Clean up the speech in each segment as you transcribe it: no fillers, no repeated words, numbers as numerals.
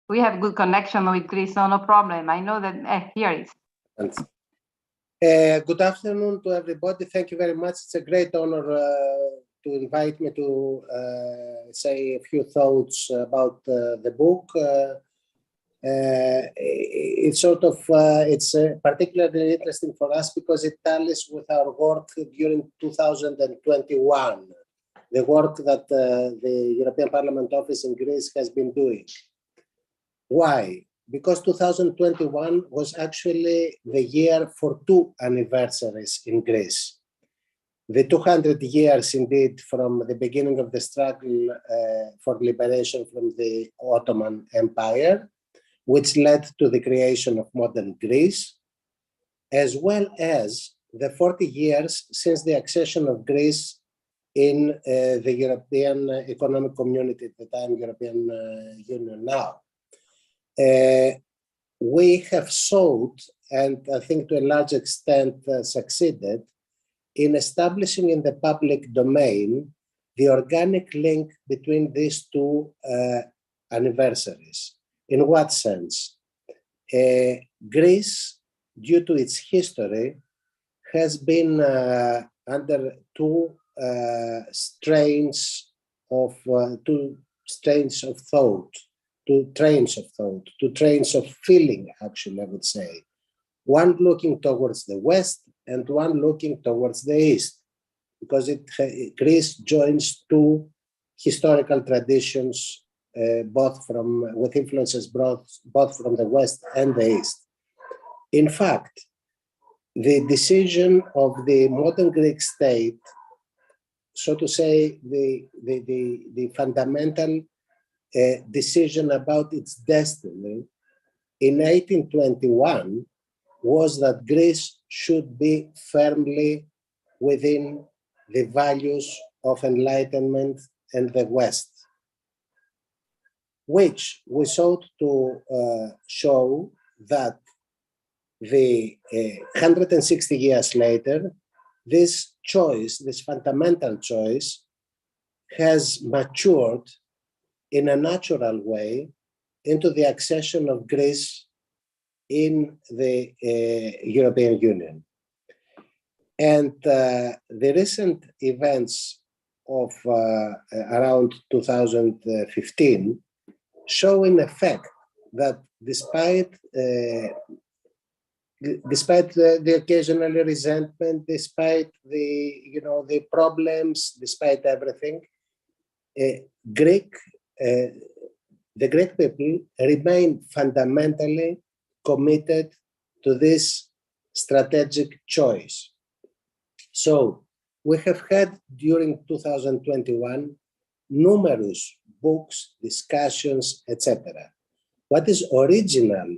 We have good connection with Greece, so no problem. I know that here it is. Good afternoon to everybody. Thank you very much. It's a great honor to invite me to say a few thoughts about the book. It's it's particularly interesting for us because it tallies with our work during 2021, the work that the European Parliament office in Greece has been doing. Why? Because 2021 was actually the year for two anniversaries in Greece. The 200 years indeed from the beginning of the struggle for liberation from the Ottoman Empire, which led to the creation of modern Greece, as well as the 40 years since the accession of Greece in the European Economic Community, at the time European Union now. We have sought, and I think to a large extent succeeded, in establishing in the public domain the organic link between these two anniversaries. In what sense? Greece, due to its history, has been under two trains of thought, two trains of feeling, actually, I would say. One looking towards the West and one looking towards the East, because Greece joins two historical traditions, with influences both from the West and the East. In fact, the decision of the modern Greek state, so to say, the fundamental decision about its destiny in 1821 was that Greece should be firmly within the values of enlightenment and the West, which we sought to show that the 160 years later, this choice, this fundamental choice, has matured in a natural way into the accession of Greece in the European Union. And the recent events of around 2015 show in effect that despite the occasional resentment, despite the problems, despite everything, the Greek people remain fundamentally committed to this strategic choice. So we have had during 2021 numerous books, discussions, etc. What is original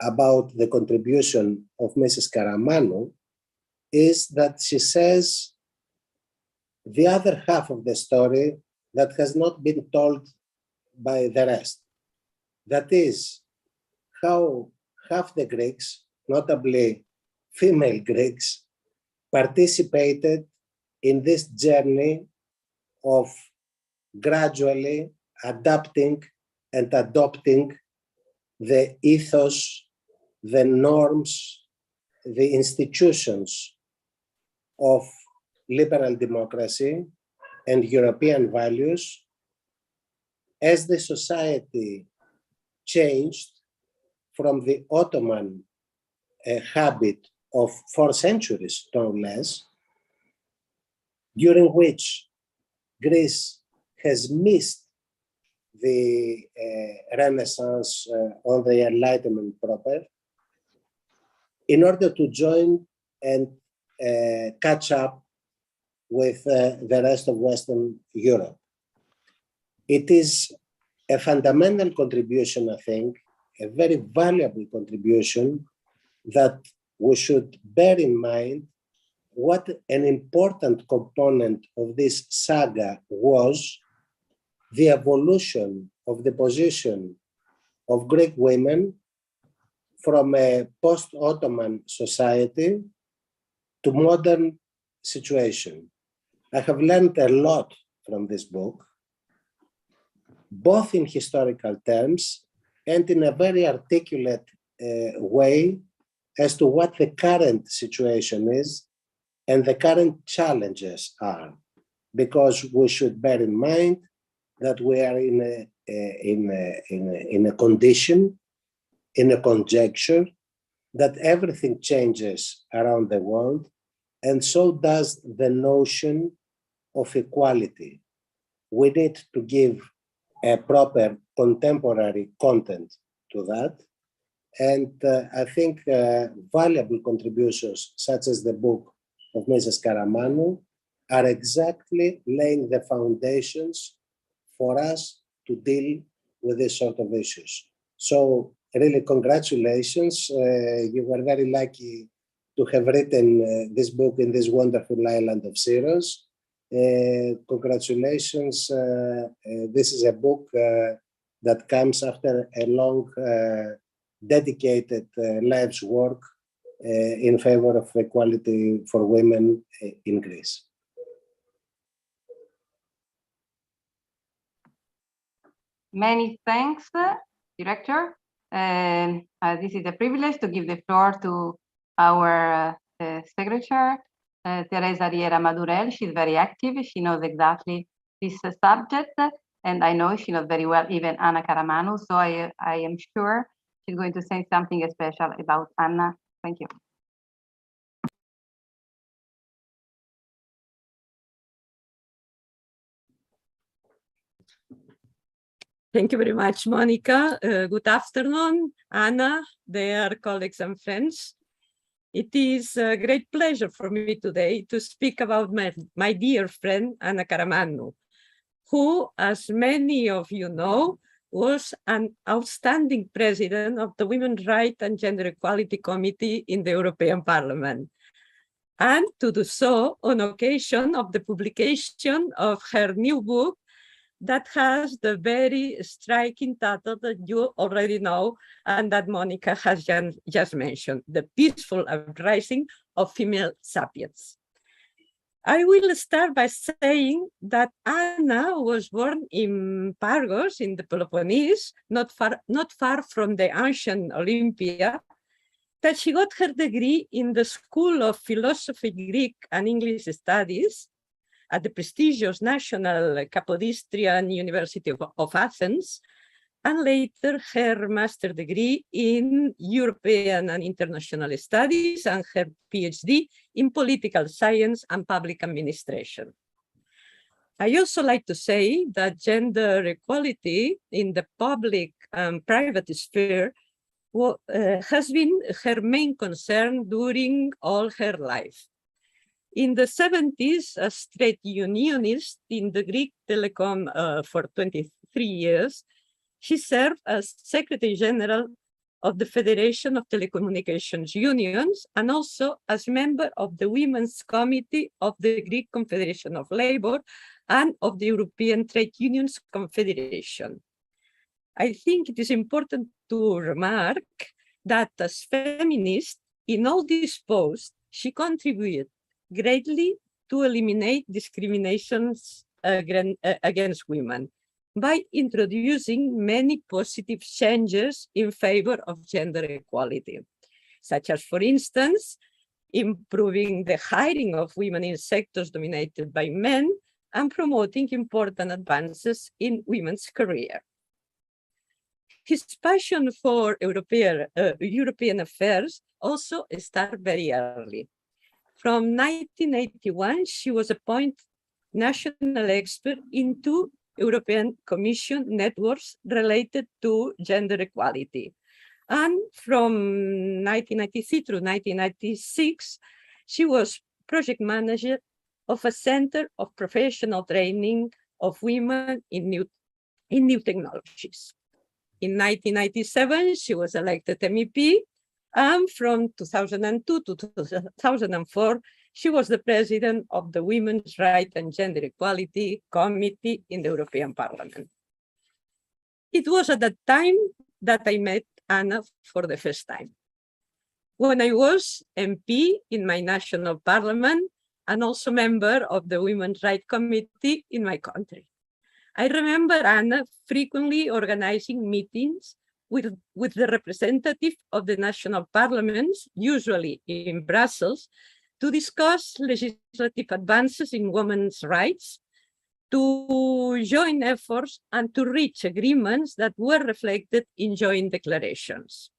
about the contribution of Mrs. Karamanou is that she says the other half of the story that has not been told by the rest. That is how half the Greeks, notably female Greeks, participated in this journey of gradually adapting and adopting the ethos, the norms, the institutions of liberal democracy and European values as the society changed from the Ottoman habit of 4 centuries, no less, during which Greece has missed the Renaissance or the Enlightenment proper, in order to join and catch up with the rest of Western Europe. It is a fundamental contribution, I think, a very valuable contribution that we should bear in mind what an important component of this saga was the evolution of the position of Greek women from a post-Ottoman society to modern situation. I have learned a lot from this book, both in historical terms and in a very articulate way as to what the current situation is and the current challenges are, because we should bear in mind that we are in a condition, in a conjecture, that everything changes around the world, and so does the notion of equality. We need to give a proper contemporary content to that. And I think valuable contributions, such as the book of Mrs. Karamanou, are exactly laying the foundations for us to deal with this sort of issues. So really, congratulations. You were very lucky to have written this book in this wonderful island of Syros. Congratulations. This is a book that comes after a long, dedicated life's work in favor of equality for women in Greece. Many thanks, Director. This is a privilege to give the floor to our Secretary, Teresa Riera Madurell. She's very active. She knows exactly this subject, and I know she knows very well even Anna Karamanou, so I am sure she's going to say something special about Anna. Thank you. Thank you very much, Monica. Good afternoon, Anna, dear colleagues and friends. It is a great pleasure for me today to speak about my dear friend, Anna Karamanou, who, as many of you know, was an outstanding president of the Women's Rights and Gender Equality Committee in the European Parliament, and to do so on occasion of the publication of her new book, that has the very striking title that you already know and that Monica has just mentioned, The Peaceful Uprising of Female Sapiens. I will start by saying that Anna was born in Pargos in the Peloponnese, not far from the ancient Olympia, that she got her degree in the School of Philosophy, Greek and English Studies at the prestigious National Capodistrian University of Athens, and later her master's degree in European and International Studies and her PhD in Political Science and Public Administration. I also like to say that gender equality in the public and private sphere has been her main concern during all her life. In the 70s, as trade unionist in the Greek Telecom for 23 years, she served as Secretary General of the Federation of Telecommunications Unions and also as member of the Women's Committee of the Greek Confederation of Labor and of the European Trade Unions Confederation. I think it is important to remark that as feminist, in all these posts, she contributed greatly to eliminate discriminations against women by introducing many positive changes in favor of gender equality, such as, for instance, improving the hiring of women in sectors dominated by men and promoting important advances in women's career. His passion for European affairs also started very early. From 1981, she was appointed national expert into European Commission networks related to gender equality. And from 1993 through 1996, she was project manager of a center of professional training of women in new technologies. In 1997, she was elected MEP, and from 2002 to 2004, she was the president of the Women's Rights and Gender Equality Committee in the European Parliament. It was at that time that I met Anna for the first time, when I was MP in my national parliament and also member of the Women's Rights Committee in my country. I remember Anna frequently organizing meetings with the representative of the national parliaments, usually in Brussels, to discuss legislative advances in women's rights, to join efforts and to reach agreements that were reflected in joint declarations.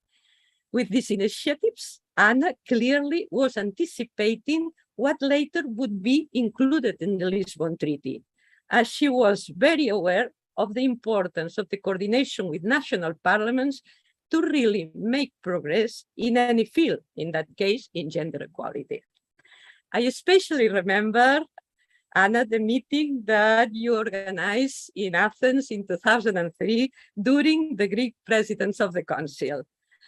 With these initiatives, Anna clearly was anticipating what later would be included in the Lisbon Treaty, as she was very aware of the importance of the coordination with national parliaments to really make progress in any field, in that case, in gender equality. I especially remember, Anna, the meeting that you organized in Athens in 2003 during the Greek presidents of the Council.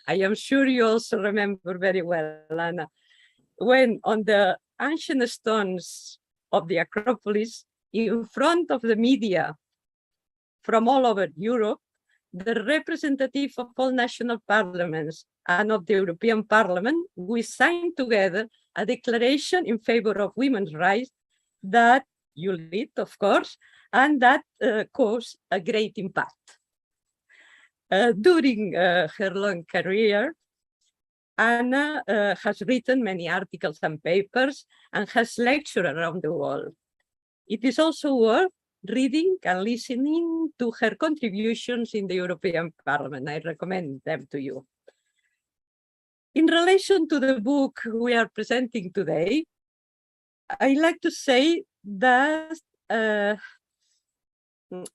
I am sure you also remember very well, Anna, when on the ancient stones of the Acropolis, in front of the media from all over Europe, the representative of all national parliaments and of the European Parliament, we signed together a declaration in favor of women's rights that you lead, of course, and that caused a great impact. During her long career, Anna has written many articles and papers and has lectured around the world. It is also worth reading and listening to her contributions in the European Parliament. I recommend them to you. In relation to the book we are presenting today, I like to say that,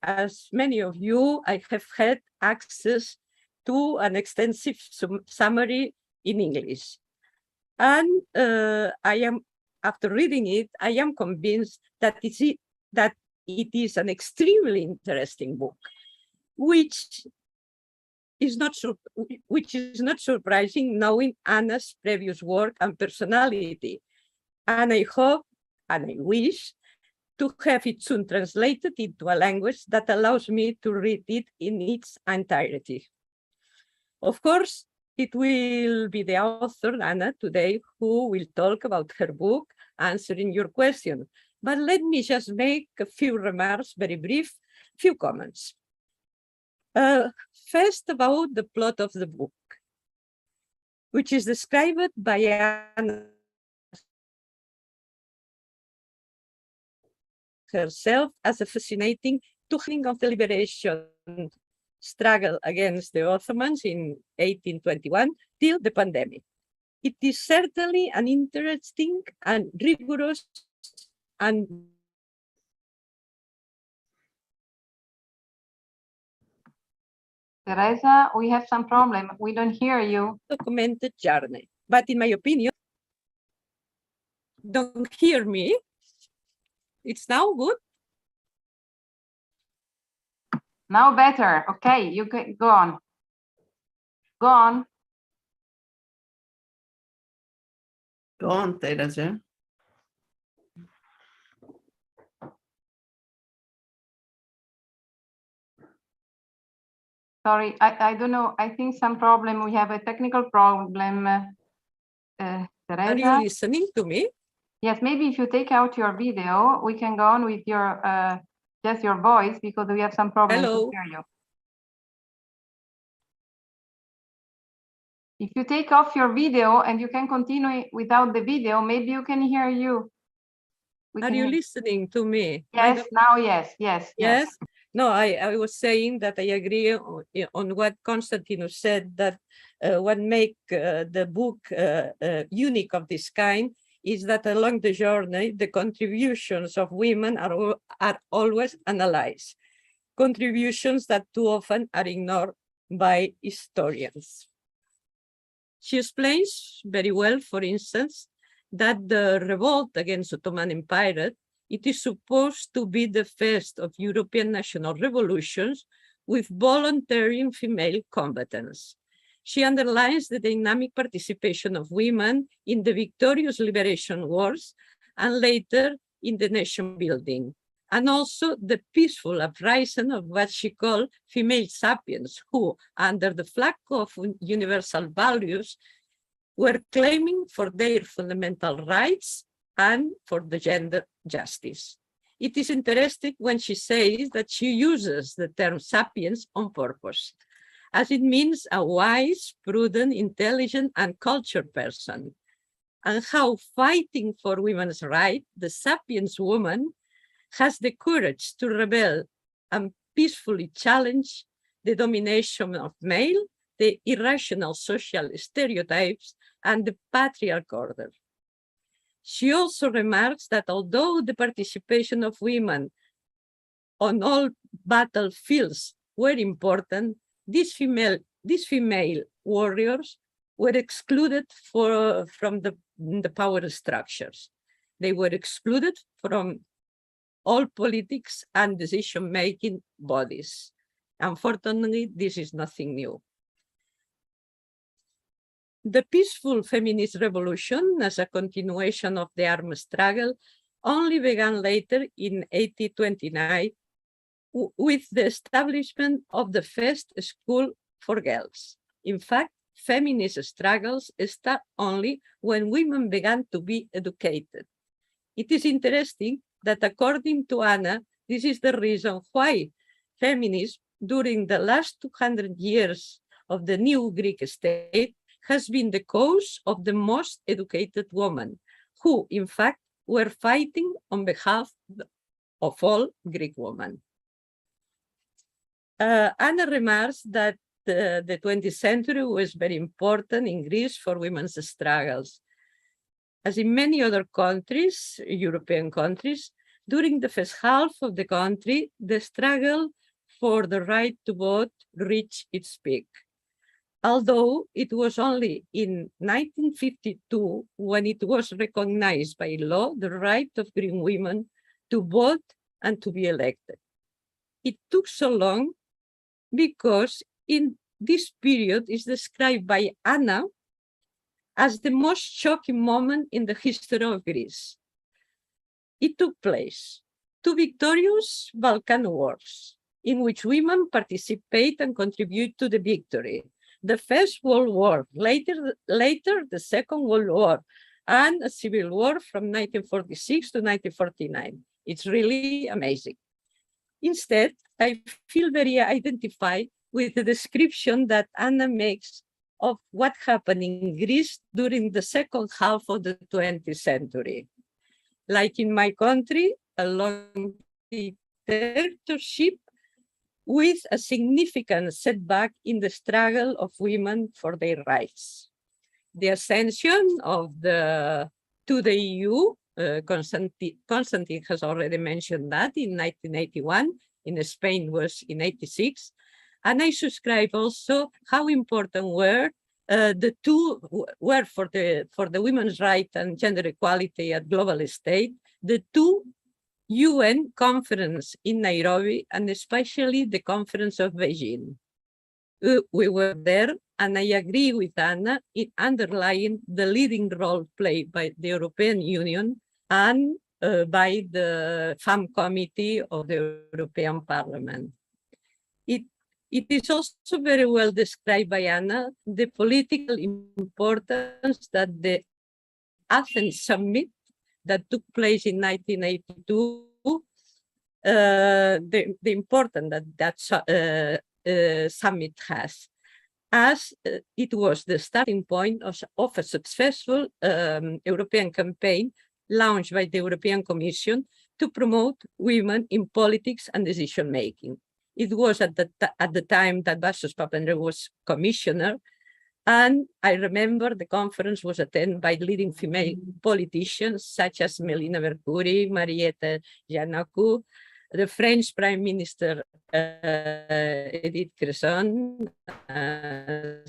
as many of you, I have had access to an extensive summary in English. And after reading it, I am convinced that it is an extremely interesting book, which is not surprising knowing Anna's previous work and personality. And I hope and I wish to have it soon translated into a language that allows me to read it in its entirety. Of course, it will be the author, Anna, today, who will talk about her book, answering your question. But let me just make a few remarks, very brief, few comments. First, about the plot of the book, which is described by Anna herself as a fascinating telling of the liberation struggle against the Ottomans in 1821 till the pandemic. It is certainly an interesting and rigorous and Teresa, we have some problem. We don't hear you. documented journey. But in my opinion, don't hear me. It's now good. Now better. Okay, you can go on. Go on. Go on, Teresa. Sorry, I don't know. I think some problem. We have a technical problem. Are Teresa? you listening to me? Yes, maybe if you take out your video, we can go on with your just your voice because we have some problem Hello. to hear you. If you take off your video and you can continue without the video, maybe you can hear you. Are you listening to me? Yes, now yes, yes, yes. Yes. No, I was saying that I agree on what Konstantinos said, that what make the book unique of this kind is that along the journey, the contributions of women are always analyzed, contributions that too often are ignored by historians. She explains very well, for instance, that the revolt against Ottoman Empire, it is supposed to be the first of European national revolutions with voluntary female combatants. She underlines the dynamic participation of women in the victorious liberation wars and later in the nation building, and also the peaceful uprising of what she called female sapiens, who, under the flag of universal values, were claiming for their fundamental rights and for the gender justice. It is interesting when she says that she uses the term sapiens on purpose. as it means a wise, prudent, intelligent, and cultured person, and how fighting for women's rights, the sapiens woman has the courage to rebel and peacefully challenge the domination of male, the irrational social stereotypes, and the patriarchal order. She also remarks that although the participation of women on all battlefields were important, these female warriors were excluded from the power structures. They were excluded from all politics and decision-making bodies. Unfortunately, this is nothing new. The peaceful feminist revolution, as a continuation of the armed struggle, only began later in 1829 with the establishment of the first school for girls. In fact, feminist struggles start only when women began to be educated. It is interesting that, according to Anna, this is the reason why feminism during the last 200 years of the new Greek state has been the cause of the most educated women, who, in fact, were fighting on behalf of all Greek women. Anna remarks that the 20th century was very important in Greece for women's struggles. As in many other countries, European countries, during the first half of the country, the struggle for the right to vote reached its peak. Although it was only in 1952 when it was recognized by law the right of Greek women to vote and to be elected. It took so long because in this period is described by Anna as the most shocking moment in the history of Greece. It took place 2 victorious Balkan wars in which women participate and contribute to the victory. The First World War, later the Second World War, and a civil war from 1946 to 1949. It's really amazing. Instead, I feel very identified with the description that Anna makes of what happened in Greece during the second half of the 20th century. Like in my country, a long dictatorship with a significant setback in the struggle of women for their rights. The ascension to the EU, Constantine has already mentioned that in 1981, in Spain was in 86, and I subscribe also how important were the two were for the women's rights and gender equality at global state, the two UN conference in Nairobi, and especially the conference of Beijing. We were there, and I agree with Anna in underlying the leading role played by the European Union and by the FAM Committee of the European Parliament. It is also very well described by Anna, the political importance that the Athens Summit that took place in 1982, the importance that summit has, as it was the starting point of a successful European campaign launched by the European Commission to promote women in politics and decision-making. It was at the time that Vassos Papandreou was commissioner, and I remember the conference was attended by leading female politicians such as Melina Mercouri, Mariette Giannakou, the French Prime Minister Edith Cresson, Anna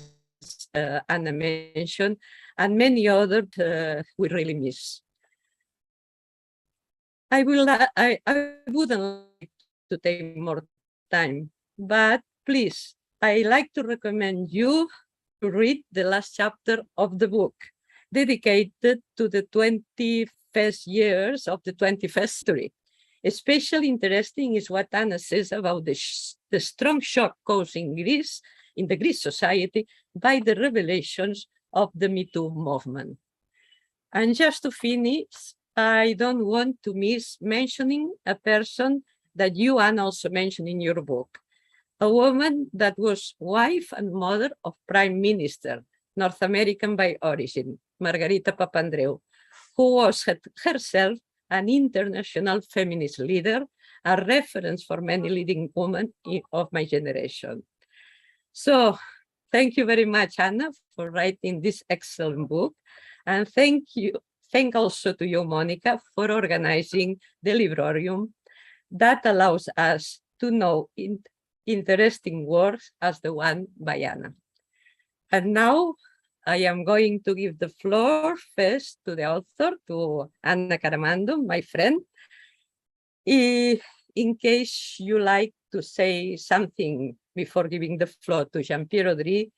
mentioned, and many others we really miss. I wouldn't like to take more time, but please, I like to recommend you to read the last chapter of the book dedicated to the 21st years of the 21st century. Especially interesting is what Anna says about the strong shock caused in Greece, in the Greek society, by the revelations of the Me Too movement. And just to finish, I don't want to miss mentioning a person that you, Anna, also mentioned in your book, a woman that was wife and mother of Prime Minister, North American by origin, Margarita Papandreou, who was herself an international feminist leader, a reference for many leading women of my generation. So thank you very much, Anna, for writing this excellent book. And thank also to you, Monica, for organizing the Librorum that allows us to know interesting works as the one by Anna. And now I am going to give the floor first to the author, to Anna Karamanou, my friend. In case you like to say something before giving the floor to Jean-Pierre Audry,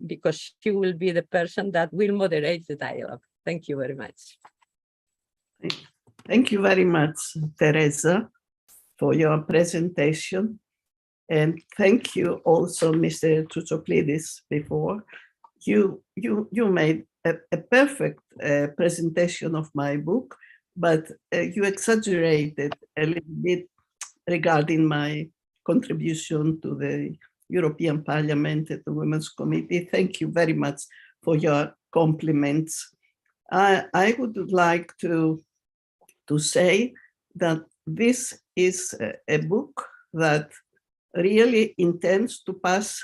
because she will be the person that will moderate the dialogue. Thank you very much. Thank you very much, Teresa, for your presentation. And thank you also, Mr. Tsoutsoklidis, before. You made a perfect presentation of my book, but you exaggerated a little bit regarding my contribution to the European Parliament at the Women's Committee. Thank you very much for your compliments. I would like to say that this is a book that really intends to pass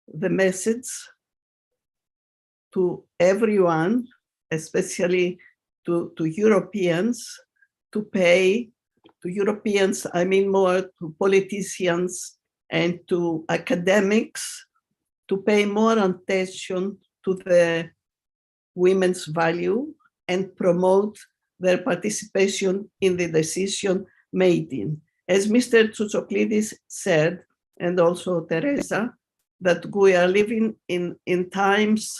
the message to everyone, especially to Europeans, to pay, to Europeans, I mean more to politicians and to academics, to pay more attention to the women's value and promote their participation in the decision making. As Mr. Tsoutsoklidis said, and also Teresa, that we are living in times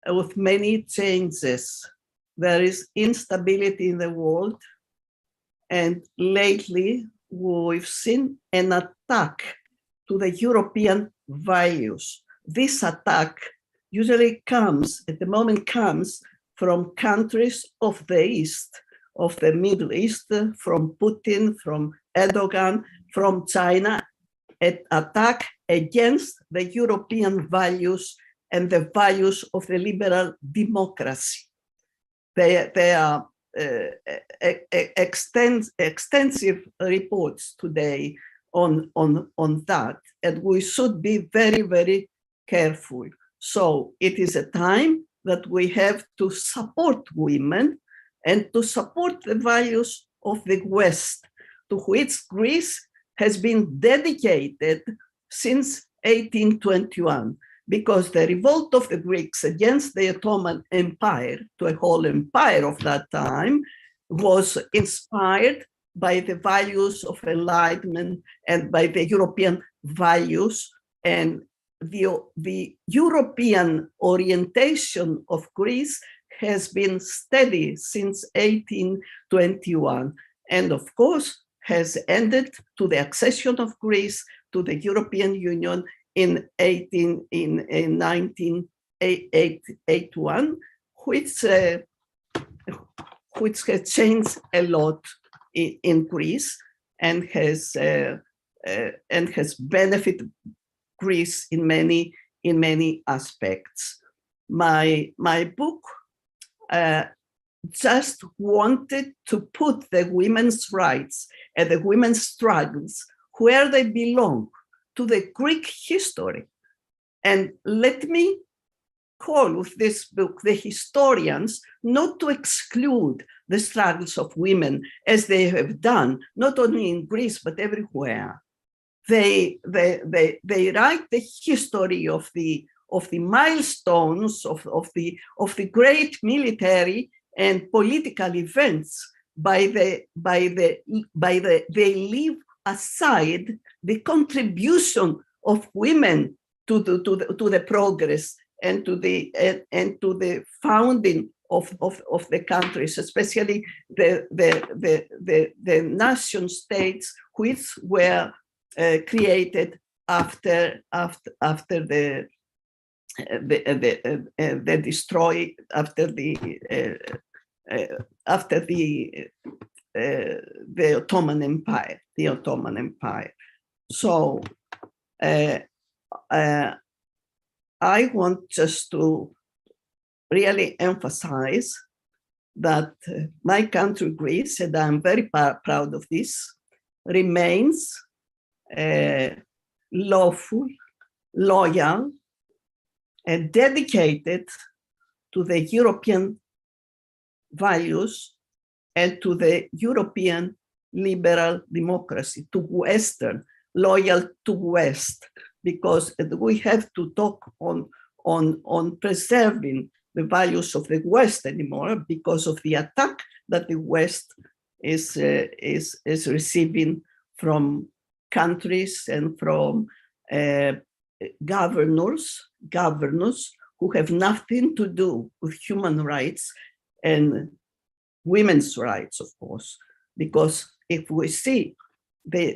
with many changes. There is instability in the world, and lately we've seen an attack to the European values. This attack usually comes, at the moment comes from countries of the East, of the Middle East, from Putin, from Erdogan, from China, an attack against the European values and the values of the liberal democracy. There are extensive reports today on that, and we should be very, very careful. So it is a time that we have to support women and to support the values of the West, to which Greece has been dedicated since 1821, because the revolt of the Greeks against the Ottoman Empire, to a whole empire of that time, was inspired by the values of enlightenment and by the European values, and the European orientation of Greece has been steady since 1821, and of course has ended to the accession of Greece to the European Union in 1981, which has changed a lot in Greece and has benefited Greece in many aspects. My book just wanted to put the women's rights and the women's struggles where they belong, to the Greek history. And let me call with this book the historians not to exclude the struggles of women as they have done, not only in Greece, but everywhere. They write the history of the milestones of the great military and political events they leave aside the contribution of women to the progress and to the founding of the countries, especially the nation states which were created after the Ottoman Empire, So I want just to really emphasize that my country, Greece, and I'm very proud of this, remains lawful, loyal, and dedicated to the European values and to the European liberal democracy, to Western, loyal to West, because we have to talk on preserving the values of the West anymore because of the attack that the West is receiving from countries and from governors who have nothing to do with human rights and women's rights, of course, because if we see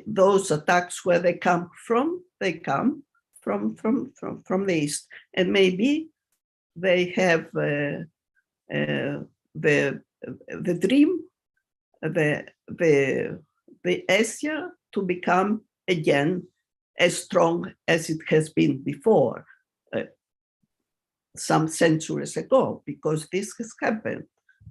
those attacks where they come from the East, and maybe they have the dream, the Asia to become again as strong as it has been before, some centuries ago, because this has happened.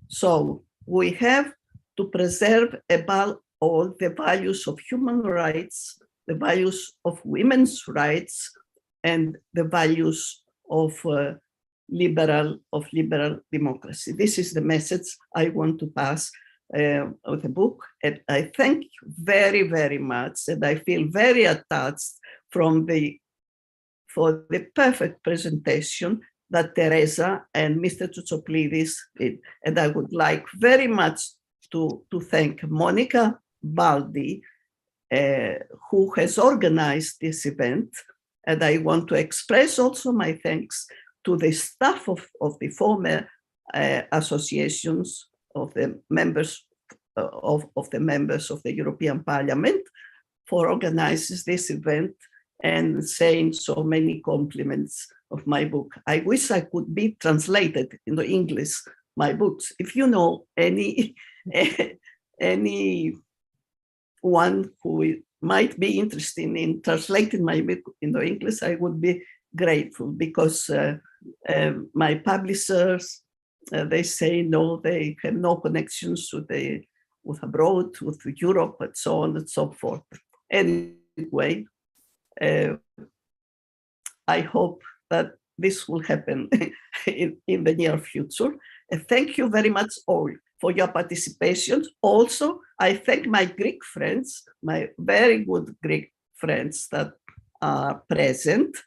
So we have to preserve above all the values of human rights, the values of women's rights, and the values of liberal democracy. This is the message I want to pass with the book. And I thank you very, very much. And I feel very attached for the perfect presentation that Teresa and Mr. Tsoutsoplidis did. And I would like very much to thank Monica Baldi, who has organized this event. And I want to express also my thanks to the staff of the former associations of the members of the European Parliament for organizing this event and saying so many compliments of my book. I wish I could be translated into English, my books. If you know any one who might be interested in translating my book into English, I would be grateful, because my publishers, they say no, they have no connections with abroad, with Europe, and so on and so forth. Anyway, I hope that this will happen in the near future. And thank you very much all for your participation. Also, I thank my Greek friends, my very good Greek friends that are present,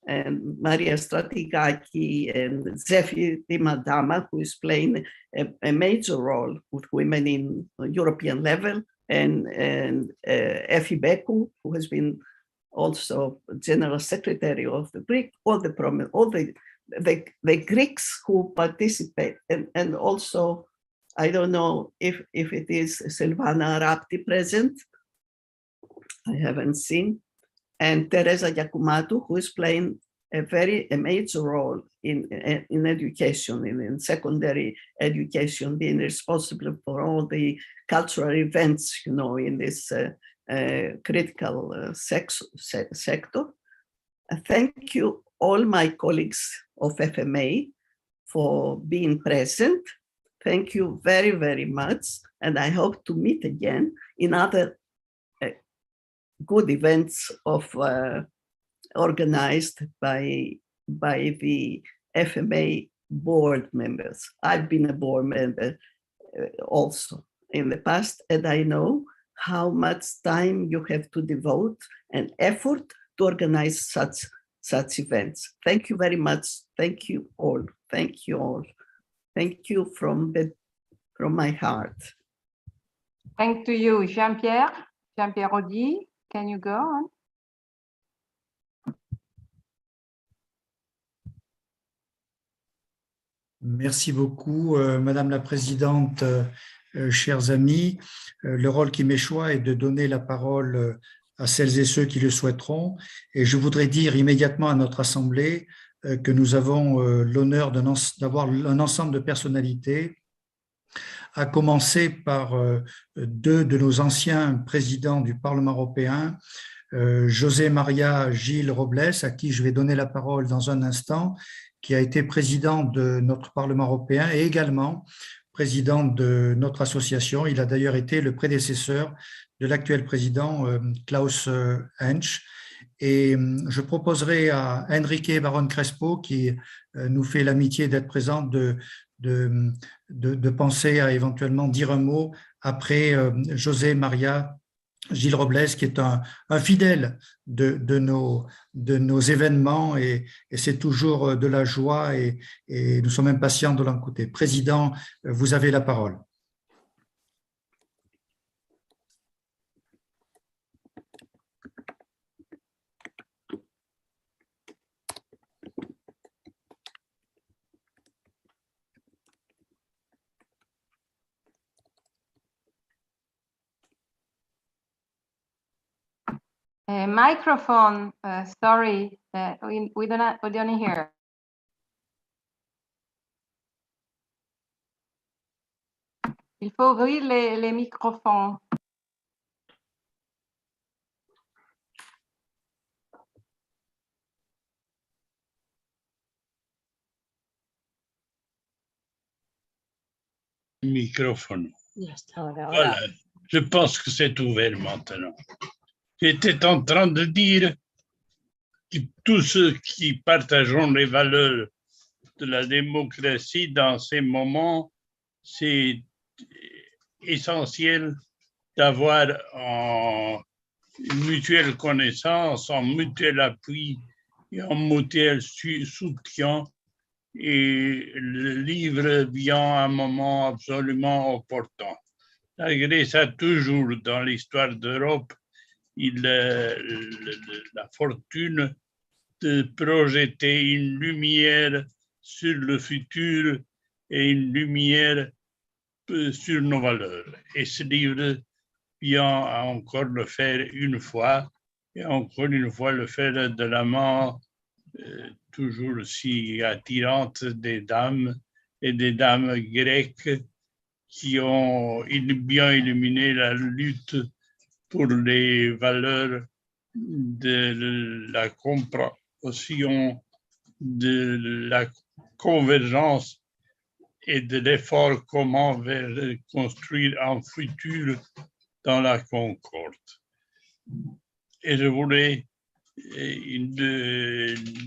and Maria Stratigaki and Zefi Dimadama, who is playing a major role with women in European level, and Efi Beku, who has been also General Secretary of the Greek, all the Greeks who participate, and also, I don't know if it is Silvana Rapti present, I haven't seen, and Teresa Giacomatou, who is playing a major role in education, in secondary education, being responsible for all the cultural events, in this critical sector. Thank you all my colleagues of FMA for being present. Thank you very, very much. And I hope to meet again in other good events organized by the FMA board members. I've been a board member also in the past, and I know how much time you have to devote and effort to organize such events. Thank you very much. Thank you all. Thank you all. Thank you from my heart. Thank to you, Jean-Pierre Audi. Can you go on? Merci beaucoup, Madame la Présidente, chers amis. Le rôle qui m'échoit est de donner la parole à celles et ceux qui le souhaiteront. Et je voudrais dire immédiatement à notre Assemblée que nous avons l'honneur d'avoir un ensemble de personnalités à commencer par deux de nos anciens présidents du Parlement européen, José María Gil Robles, à qui je vais donner la parole dans un instant, qui a été président de notre Parlement européen et également président de notre association. Il a d'ailleurs été le prédécesseur de l'actuel président Klaus Hensch. Et je proposerai à Enrique Baron Crespo, qui nous fait l'amitié d'être présent, de penser à éventuellement dire un mot après José María Gil Robles, qui est un fidèle de nos événements, et c'est toujours de la joie, et nous sommes impatients de l'écouter. Président, vous avez la parole. Microphone, sorry, we don't hear. Il faut ouvrir les microphones. Microphone. Voilà, je pense que c'est ouvert maintenant. J'étais en train de dire que tous ceux qui partageons les valeurs de la démocratie dans ces moments, c'est essentiel d'avoir en mutuelle connaissance, en mutuel appui et en mutuel soutien. Et le livre vient à un moment absolument opportun. Malgré ça, toujours dans l'histoire d'Europe, il a la fortune de projeter une lumière sur le futur et une lumière sur nos valeurs. Et ce livre vient à encore le faire une fois, et encore une fois le faire de la main toujours si attirante des dames, et des dames grecques qui ont bien illuminé la lutte pour les valeurs de la compréhension, de la convergence et de l'effort commun vers construire un futur dans la concorde. Et je voulais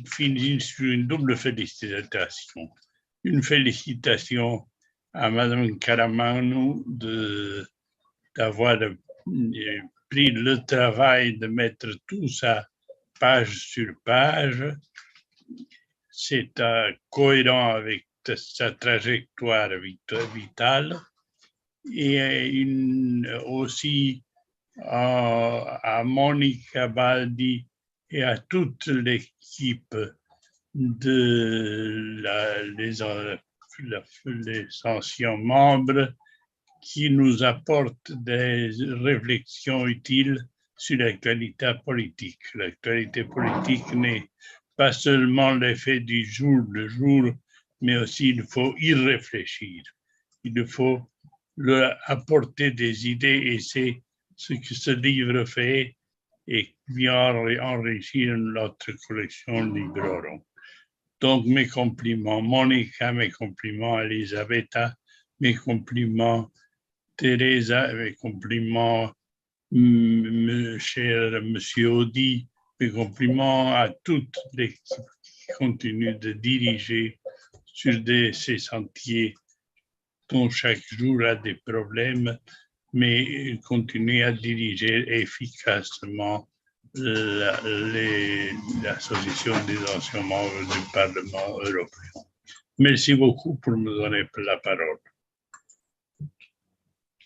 finir sur une double félicitation. Une félicitation à Madame Karamanou d'avoir pris le travail de mettre tout ça page sur page. C'est cohérent avec sa trajectoire vitale, et aussi à Monica Baldi et à toute l'équipe les anciens membres qui nous apportent des réflexions utiles sur l'actualité politique. L'actualité politique n'est pas seulement l'effet du jour le jour, mais aussi il faut y réfléchir. Il faut leur apporter des idées, et c'est ce que ce livre fait et vient enrichir notre collection Librorum. Donc mes compliments Monica, mes compliments Elisabetta, mes compliments Teresa, mes compliments cher Monsieur Audi, mes compliments à toute l'équipe qui continue de diriger sur ces sentiers dont chaque jour a des problèmes, mais continue à diriger efficacement l'association des anciens membres du Parlement européen. Merci beaucoup pour me donner la parole.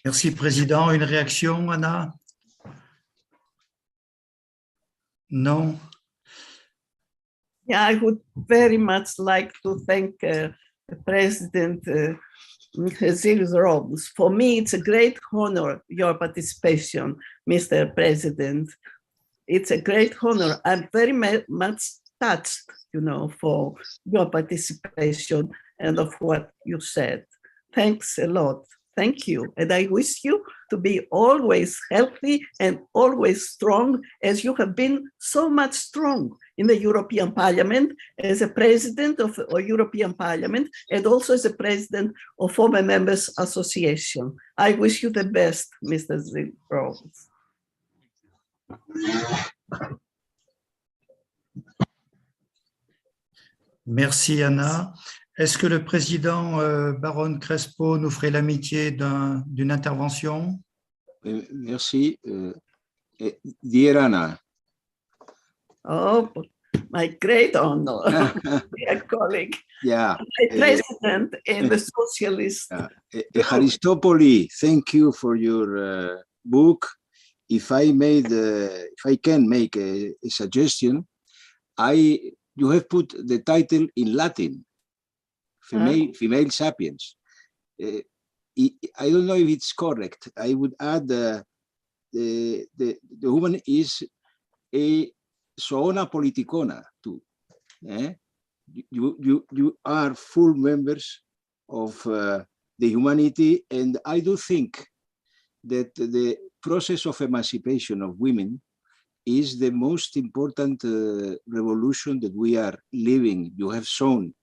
Merci, Président. Une réaction, Anna? Non? Yeah, I would very much like to thank President Librorum. For me, it's a great honor, your participation, Mr. President. It's a great honor. I'm very much touched, for your participation and of what you said. Thanks a lot. Thank you. And I wish you to be always healthy and always strong, as you have been so much strong in the European Parliament as a president of the European Parliament and also as a president of Former Members Association. I wish you the best, Mr. Librorum. Merci Anna. Est-ce que le président Baron Crespo nous ferait l'amitié d'une intervention? Merci. Dear Anna. Oh, my great honor, dear colleague. Yeah. My president in the Socialist. Aristopoli, thank you for your book. If I can make a suggestion, you have put the title in Latin. Female sapiens. I don't know if it's correct. I would add the woman is a zoona politicona too. You are full members of the humanity, and I do think that the process of emancipation of women is the most important revolution that we are living. You have shown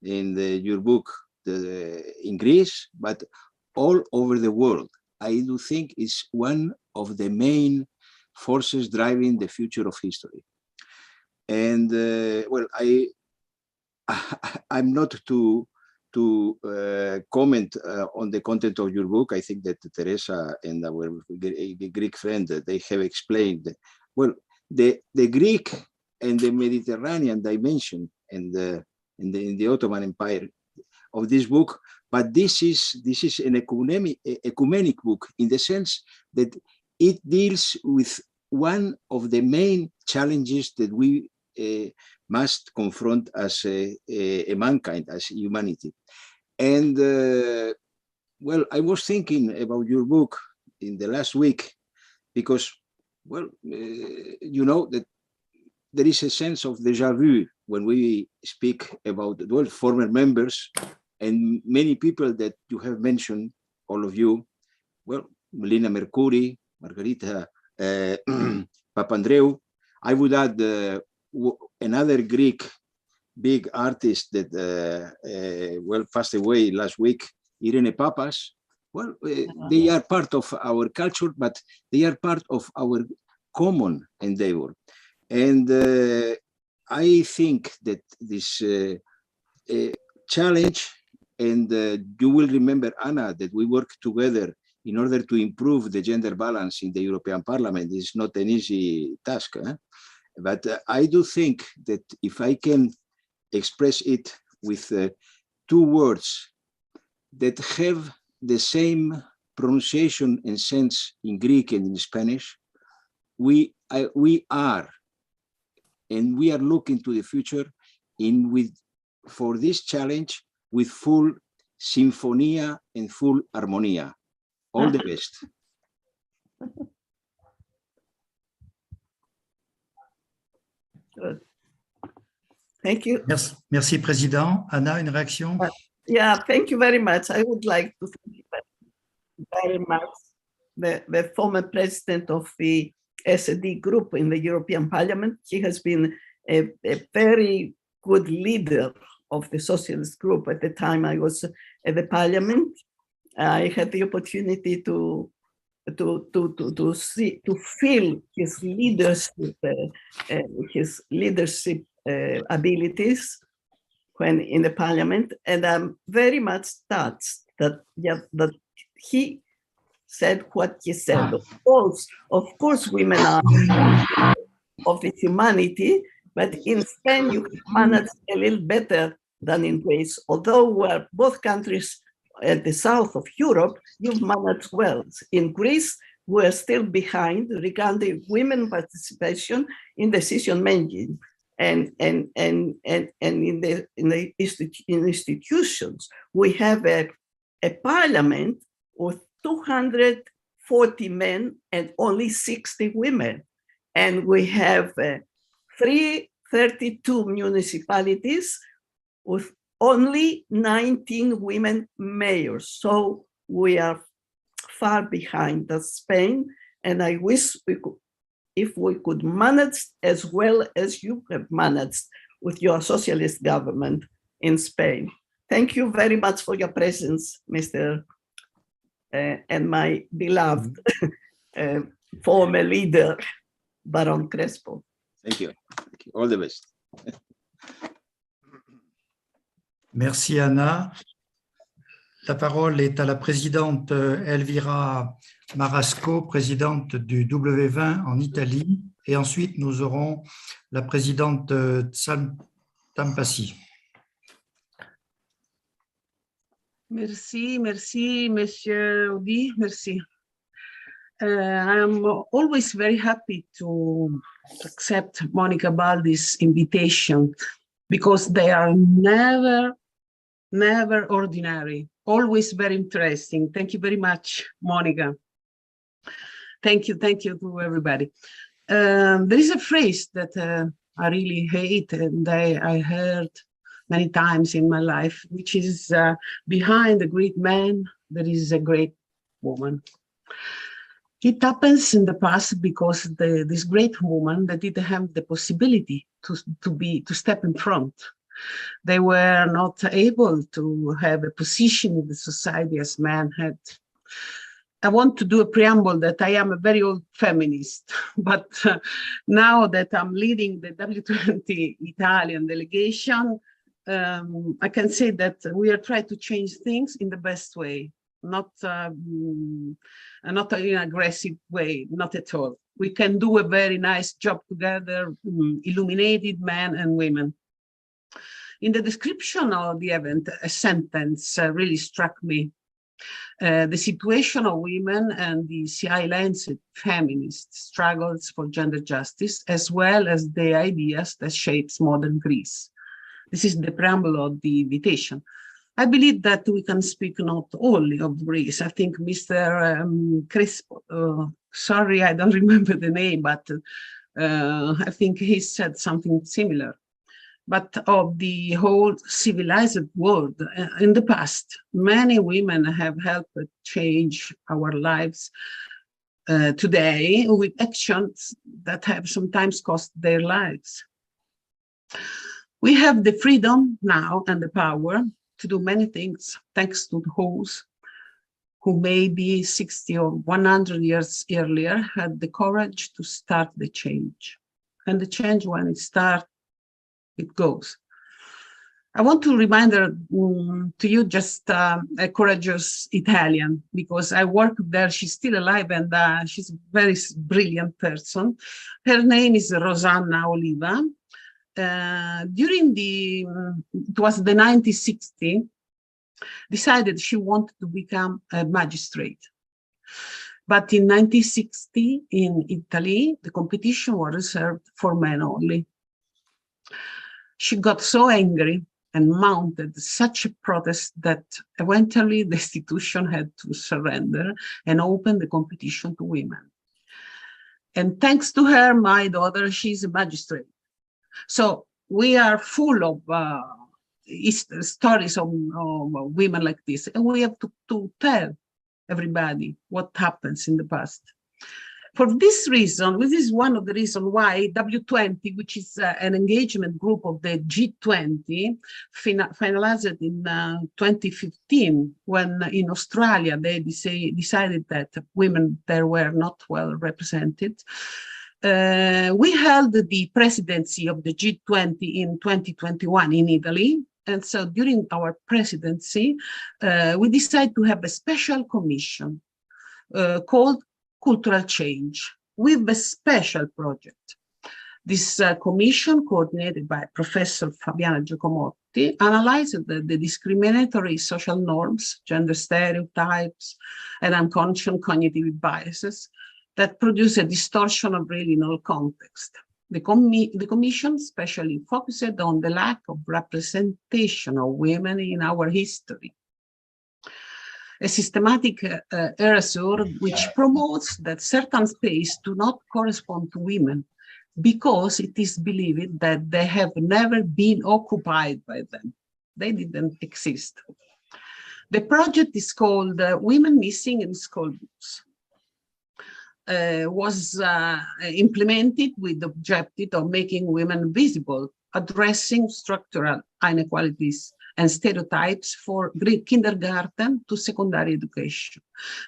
in your book in Greece, but all over the world. I do think it's one of the main forces driving the future of history. And well, I'm not to comment on the content of your book. I think that Teresa and our Greek friend, they have explained, well, the Greek and the Mediterranean dimension and in the Ottoman Empire of this book, but this is an ecumenic book in the sense that it deals with one of the main challenges that we must confront as a mankind, as humanity. And well, I was thinking about your book in the last week because, well, you know that there is a sense of déjà vu when we speak about, well, former members and many people that you have mentioned, all of you, well, Melina Mercouri, Margarita Papandreou. I would add another Greek big artist that well, passed away last week, Irene Papas. Well, they are part of our culture, but they are part of our common endeavor. And I think that this challenge, and you will remember, Anna, that we work together in order to improve the gender balance in the European Parliament. Is not an easy task. But I do think that if I can express it with two words that have the same pronunciation and sense in Greek and in Spanish, we are, and we are looking to the future for this challenge with full symphonia and full armonia. All the best. Good. Thank you. Merci, Président. Anna, une réaction? Yeah, thank you very much. I would like to thank you very much the former president of the SD group in the European Parliament. He has been a very good leader of the socialist group at the time I was at the Parliament. I had the opportunity to feel his leadership abilities when in the Parliament, and I'm very much touched that he said what he said. Of course, women are of the humanity, but in Spain you manage a little better than in Greece. Although we're both countries at the south of Europe, you've managed well. In Greece, we're still behind regarding women participation in decision making and in institutions. We have a parliament with 240 men and only 60 women. And we have 332 municipalities with only 19 women mayors. So we are far behind Spain. And I wish if we could manage as well as you have managed with your socialist government in Spain. Thank you very much for your presence, Mr. And my beloved former leader, Baron Crespo. Thank you. Thank you. All the best. Merci Anna. La parole est à la présidente Elvira Marasco, présidente du W20 en Italie. Et ensuite, nous aurons la présidente Tampasi. Merci, merci, Monsieur Audi, merci. I'm always very happy to accept Monica Baldi's invitation because they are never ordinary, always very interesting. Thank you very much, Monica. Thank you to everybody. There is a phrase that I really hate and I heard many times in my life, which is behind a great man, there is a great woman. It happens in the past because this great woman that didn't have the possibility to step in front. They were not able to have a position in the society as men had. I want to do a preamble that I am a very old feminist, but now that I'm leading the W20 Italian delegation, I can say that we are trying to change things in the best way, not in an aggressive way, not at all. We can do a very nice job together, illuminated men and women. In the description of the event, a sentence really struck me. The situation of women and the CI-lensed feminist struggles for gender justice, as well as the ideas that shapes modern Greece. This is the preamble of the invitation. I believe that we can speak not only of Greece. I think Mr. Crespo, sorry, I don't remember the name, but I think he said something similar. But of the whole civilized world. In the past, many women have helped change our lives today with actions that have sometimes cost their lives. We have the freedom now and the power to do many things thanks to those who maybe 60 or 100 years earlier had the courage to start the change. And the change, when it starts, it goes. I want to remind to you just a courageous Italian, because I worked there. She's still alive and she's a very brilliant person. Her name is Rosanna Oliva. During it was the 1960s, decided she wanted to become a magistrate. But in 1960, in Italy, the competition was reserved for men only. She got so angry and mounted such a protest that eventually the institution had to surrender and open the competition to women. And thanks to her, my daughter, she's a magistrate. So we are full of stories of women like this, and we have to tell everybody what happens in the past. For this reason, this is one of the reasons why W20, which is an engagement group of the G20, finalized in 2015, when in Australia they decided that women there were not well represented. We held the presidency of the G20 in 2021 in Italy. And so during our presidency, we decided to have a special commission called Cultural Change with a special project. This commission, coordinated by Professor Fabiana Giacomotti, analyzed the discriminatory social norms, gender stereotypes, and unconscious cognitive biases that produce a distortion of regional context. The commission especially focused on the lack of representation of women in our history. A systematic error which promotes that certain spaces do not correspond to women because it is believed that they have never been occupied by them. They didn't exist. The project is called Women Missing in School Books. Was implemented with the objective of making women visible, addressing structural inequalities and stereotypes for kindergarten to secondary education.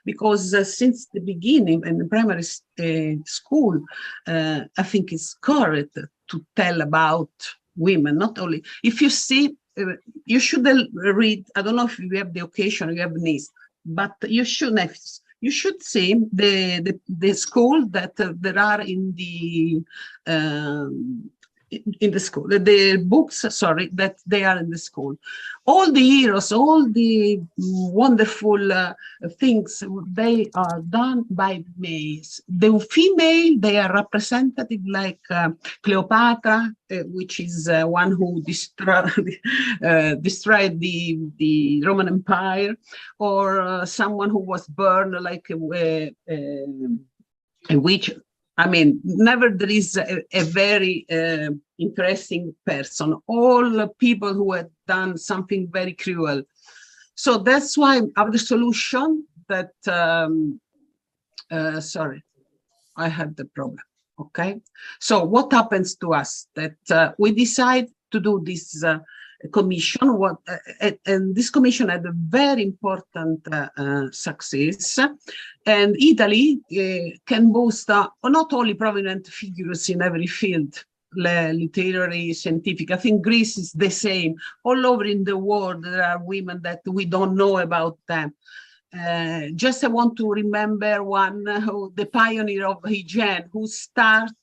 Because since the beginning in the primary school, I think it's correct to tell about women, not only, if you see, you should read, I don't know if you have the occasion, you have needs, but you should have, you should see the school that there are in the school, the books, sorry, that they are in the school. All the heroes, all the wonderful things, they are done by males. The female, they are representative like Cleopatra, which is one who destroyed the Roman Empire, or someone who was burned like a witch. I mean, never there is a very interesting person. All people who have done something very cruel. So that's why our solution that, sorry, I had the problem, okay? So what happens to us? That we decide to do this commission, and this commission had a very important success, and Italy can boast not only prominent figures in every field, literary, scientific. I think Greece is the same. All over in the world, there are women that we don't know about them. Just I want to remember one, the pioneer of hygiene, who started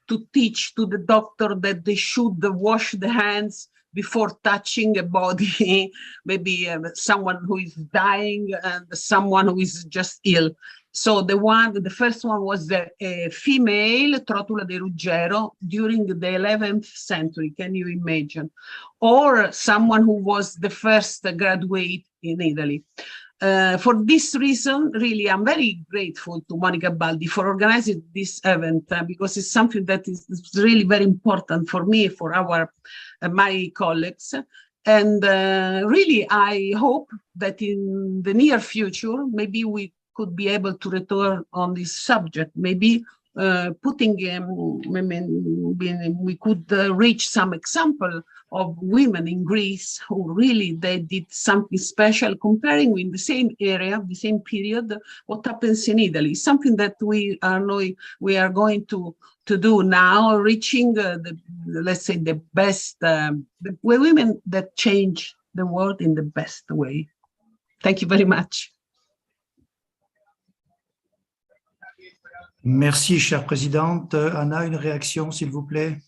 to teach to the doctor that they should wash the hands before touching a body, maybe someone who is dying and someone who is just ill. So the first one was the female, Trotula de Ruggero, during the 11th century, can you imagine? Or someone who was the first graduate in Italy. For this reason, really, I'm very grateful to Monica Baldi for organizing this event because it's something that is really very important for me, for my colleagues. And really, I hope that in the near future, maybe we could be able to return on this subject, maybe we could reach some example of women in Greece who really, they did something special, comparing in the same area, the same period, what happens in Italy, something that we are going to do now, reaching let's say the best, the women that change the world in the best way. Thank you very much. Merci, chère présidente. Anna, une réaction, s'il vous plaît.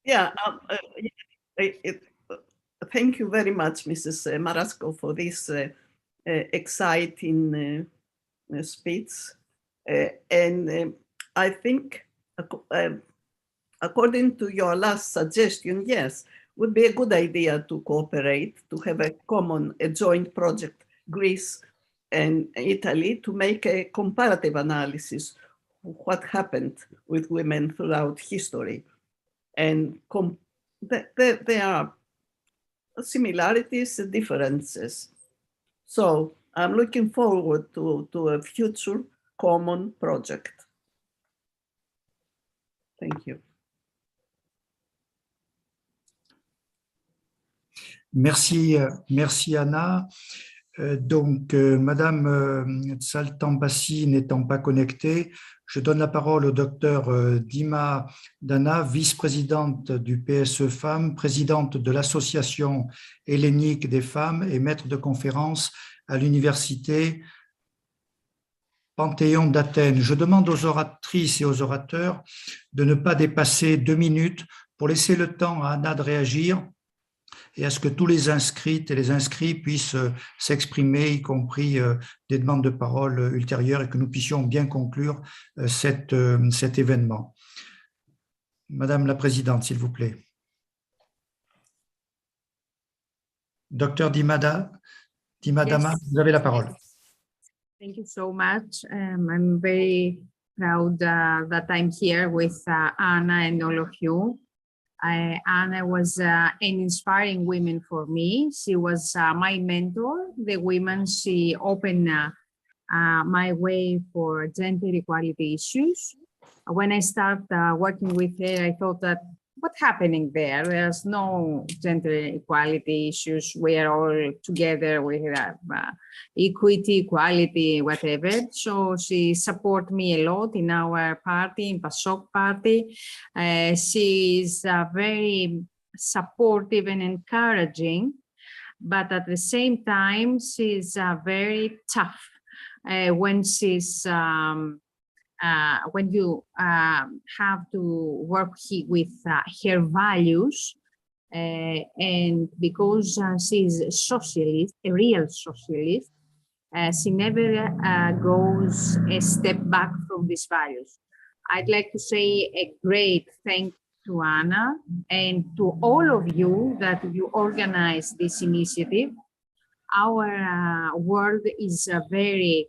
Yeah, thank you very much, Mrs. Marasco, for this exciting speech. And I think, according to your last suggestion, yes, would be a good idea to cooperate, to have a joint project, Greece and Italy, to make a comparative analysis of what happened with women throughout history. And there are similarities and differences. So I'm looking forward to a future common project. Thank you. Merci, merci Anna. Donc, Madame Tsaltambassi n'étant pas connectée, je donne la parole au docteur Dima Dana, vice-présidente du PSE Femmes, présidente de l'Association hellénique des femmes et maître de conférence à l'Université Panthéon d'Athènes. Je demande aux oratrices et aux orateurs de ne pas dépasser 2 minutes pour laisser le temps à Anna de réagir et à ce que tous les inscrites et les inscrits puissent s'exprimer, y compris des demandes de parole ultérieures, et que nous puissions bien conclure cet événement. Madame la Présidente, s'il vous plaît. Docteur Dimadama, Yes. vous avez la parole. Thank you so much. I'm very proud that I'm here with Anna and all of you. Anna was an inspiring woman for me. She was my mentor. The women, she opened my way for gender equality issues. When I started working with her, I thought that what's happening there? There's no gender equality issues. We are all together. We have equity, equality, whatever. So she supported me a lot in our party, in PASOK party. She is very supportive and encouraging, but at the same time, she's very tough when she's when you have to work with her values, and because she's a socialist, a real socialist, she never goes a step back from these values. I'd like to say a great thank to Anna and to all of you that you organize this initiative. Our world is very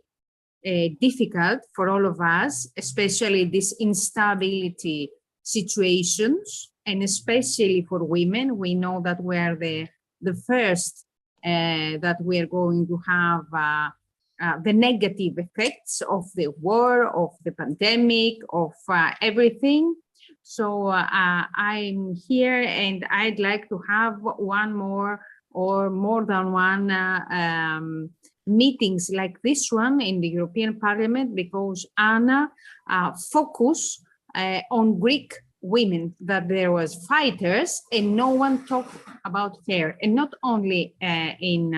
difficult for all of us, especially these instability situations, and especially for women. We know that we're the first that we're going to have the negative effects of the war, of the pandemic, of everything. So I'm here and I'd like to have one more or more than one meetings like this one in the European Parliament, because Anna focused on Greek women, that there was fighters and no one talked about her, and not only in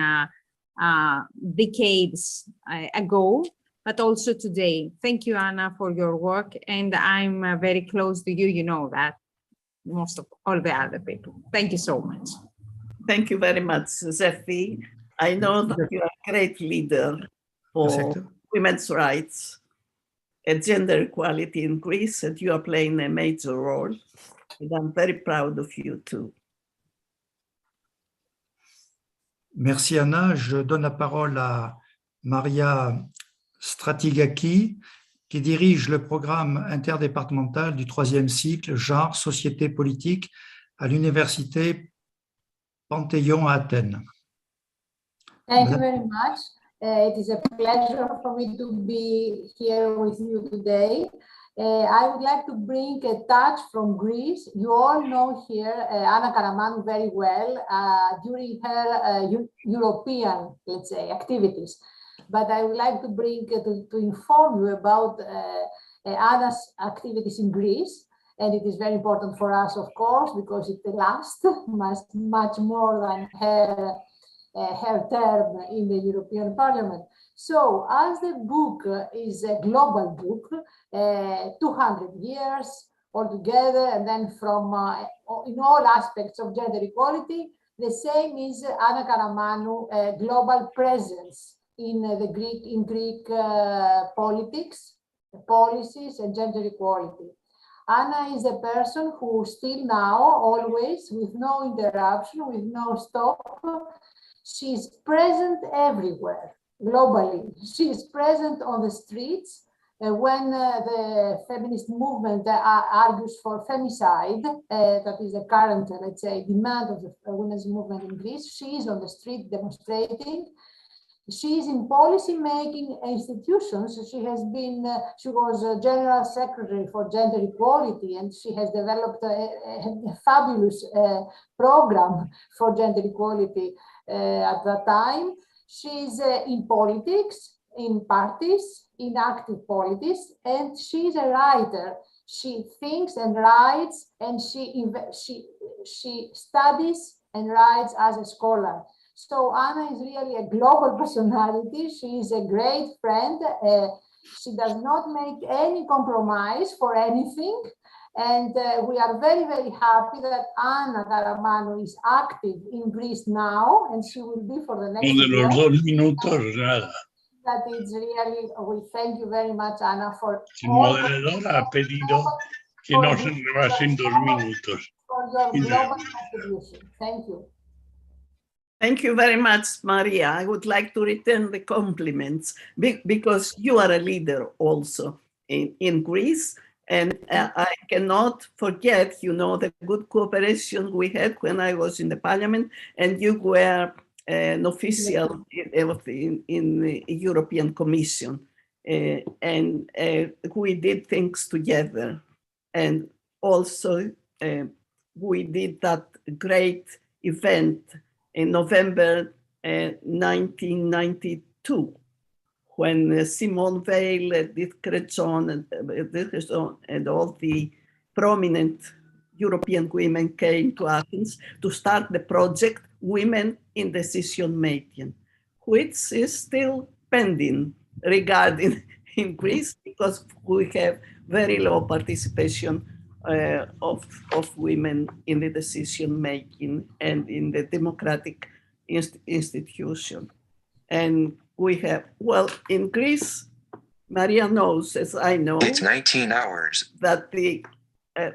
decades ago, but also today. Thank you, Anna, for your work, and I'm very close to you. You know that, most of all the other people. Thank you so much. Thank you very much, Zephi. I know that you are a great leader for women's rights and gender equality in Greece, and you are playing a major role. And I'm very proud of you too. Merci Anna. Je donne la parole à Maria Stratigaki, qui dirige le programme interdépartemental du 3e cycle Genre, Société politique à l'Université Panthéon à Athènes. Thank you very much. It is a pleasure for me to be here with you today. I would like to bring a touch from Greece. You all know here Anna Karamanou very well during her European, let's say, activities. But I would like to bring to inform you about Anna's activities in Greece. And it is very important for us, of course, because it lasts much more than her term in the European Parliament. So as the book is a global book, 200 years altogether, and then from in all aspects of gender equality, the same is Anna Karamanou global presence in Greek politics, policies, and gender equality. Anna is a person who still now, always, with no interruption, with no stop, she's present everywhere, globally. She is present on the streets when the feminist movement argues for femicide, that is the current, let's say, demand of the women's movement in Greece. She is on the street demonstrating. She is in policy-making institutions. She was General Secretary for Gender Equality, and she has developed a fabulous program for gender equality at that time. She's in politics, in parties, in active politics, and she's a writer. She thinks and writes, and she studies and writes as a scholar. So Anna is really a global personality. She is a great friend. She does not make any compromise for anything. And we are very, very happy that Anna Karamanou is active in Greece now, and she will be for the next year. That is really, we thank you very much, Anna, for El moderador ha pedido que no se rebasen 2 minutos. For your global contribution. Thank you. Thank you very much, Maria. I would like to return the compliments because you are a leader also. in Greece. And I cannot forget, you know, the good cooperation we had when I was in the parliament and you were an official in the European Commission. And we did things together. And also we did that great event in November 1992, when Simone Veil, Edith Cresson, and all the prominent European women came to Athens to start the project Women in Decision Making, which is still pending regarding in Greece, because we have very low participation of women in the decision making and in the democratic institution. And we have, well, in Greece, Maria knows, as I know, It's 19 hours. that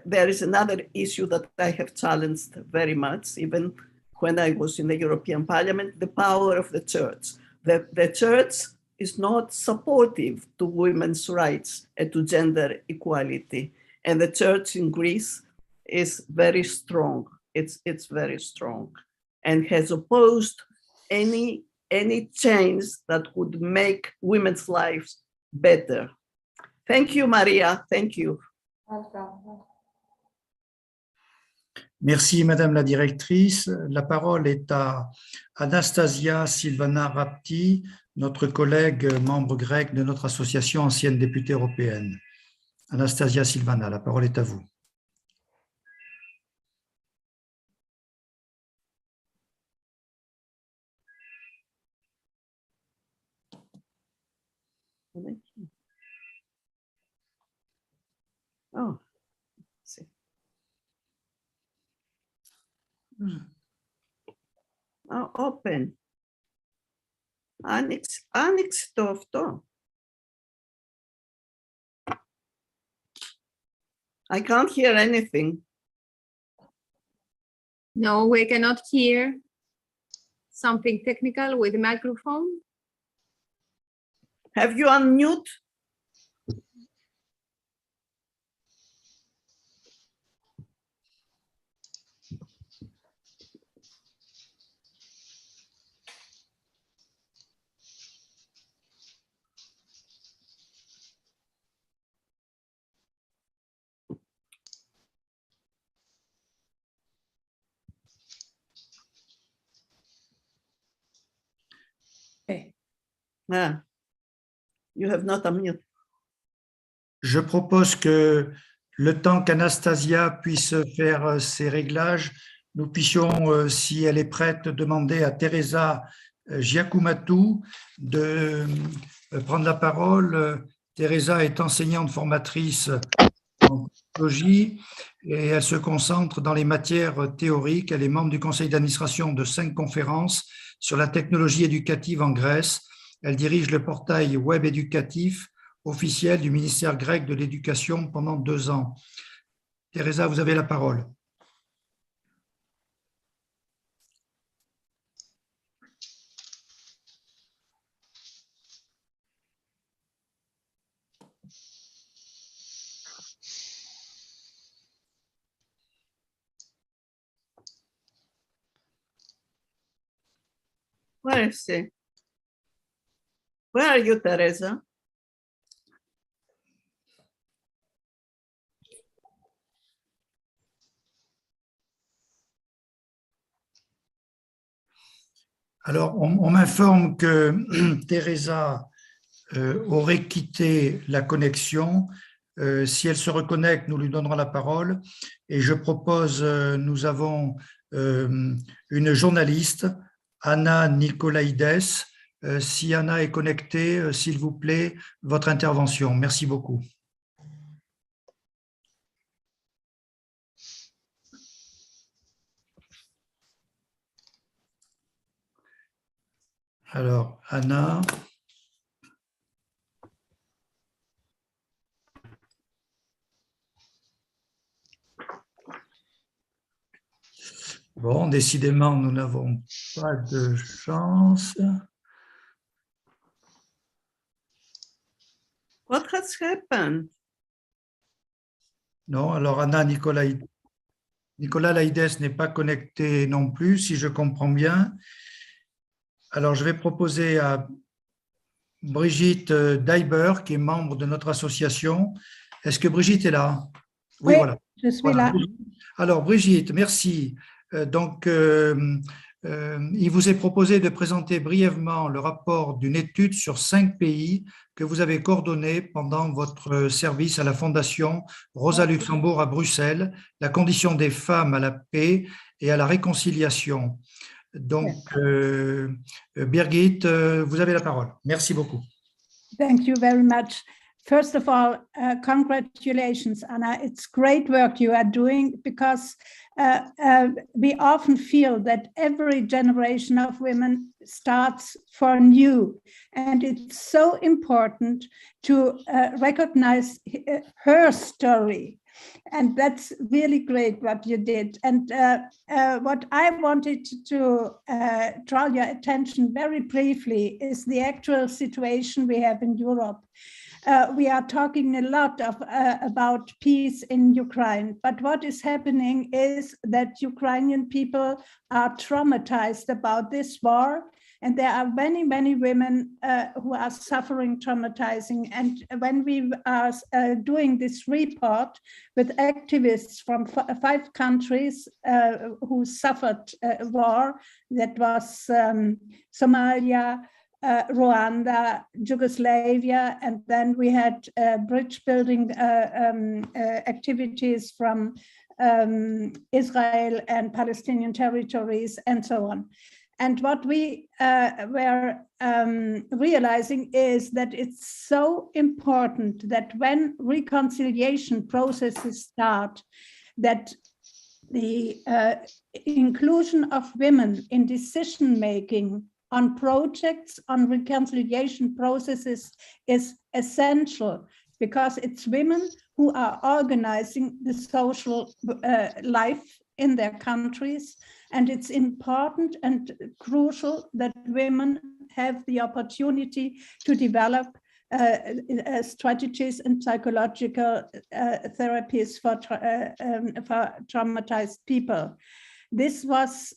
there is another issue that I have challenged very much, even when I was in the European Parliament, the power of the church. The church is not supportive to women's rights and to gender equality. And the church in Greece is very strong. It's very strong and has opposed any change that would make women's lives better. Thank you, Maria. Thank you. Merci, Madame la Directrice. La parole est à Anastasia Silvana Rapti, notre collègue membre grec de notre association ancienne députée européenne. Anastasia Silvana, la parole est à vous. Oh, see. Oh, open. Άνοιξε αυτό. I can't hear anything. No, we cannot hear. Something technical with the microphone. Have you unmute? Ah, you have not unmute. Je propose que le temps qu'Anastasia puisse faire ses réglages, nous puissions, si elle est prête, demander à Teresa Giacomatou de prendre la parole. Teresa est enseignante formatrice en psychologie et elle se concentre dans les matières théoriques. Elle est membre du conseil d'administration de 5 conférences sur la technologie éducative en Grèce. Elle dirige le portail web éducatif officiel du ministère grec de l'Éducation pendant 2 ans. Teresa, vous avez la parole. Where is she? Where are you, Teresa? Alors, on m'informe que Teresa aurait quitté la connexion. Si elle se reconnecte, nous lui donnerons la parole. Et je propose, nous avons une journaliste, Anna Nicolaides. Si Anna est connectée, s'il vous plaît, votre intervention. Merci beaucoup. Alors, Anna. Bon, décidément, nous n'avons pas de chance. What has happened? Non, alors Anna, Nicolas Laides n'est pas connecté non plus, si je comprends bien. Alors, je vais proposer à Brigitte Daiber, qui est membre de notre association. Est-ce que Brigitte est là? Oui, voilà. Je suis là. Alors, Brigitte, merci. Il vous est proposé de présenter brièvement le rapport d'une étude sur 5 pays que vous avez coordonné pendant votre service à la Fondation Rosa Luxembourg à Bruxelles, la condition des femmes à la paix et à la réconciliation. Donc, Birgit, vous avez la parole. Merci beaucoup. Thank you very much. First of all, congratulations, Anna. It's great work you are doing, because we often feel that every generation of women starts for new. And it's so important to recognize her story. And that's really great what you did. And what I wanted to draw your attention very briefly is the actual situation we have in Europe. We are talking a lot about peace in Ukraine, but what is happening is that Ukrainian people are traumatized about this war. And there are many, many women who are suffering traumatizing. And when we are doing this report with activists from 5 countries who suffered war, that was Somalia, Rwanda, Yugoslavia, and then we had bridge building activities from Israel and Palestinian territories and so on. And what we were realizing is that it's so important that when reconciliation processes start, that the inclusion of women in decision-making on projects, on reconciliation processes is essential, because it's women who are organizing the social life in their countries. And it's important and crucial that women have the opportunity to develop strategies and psychological therapies for traumatized people. This was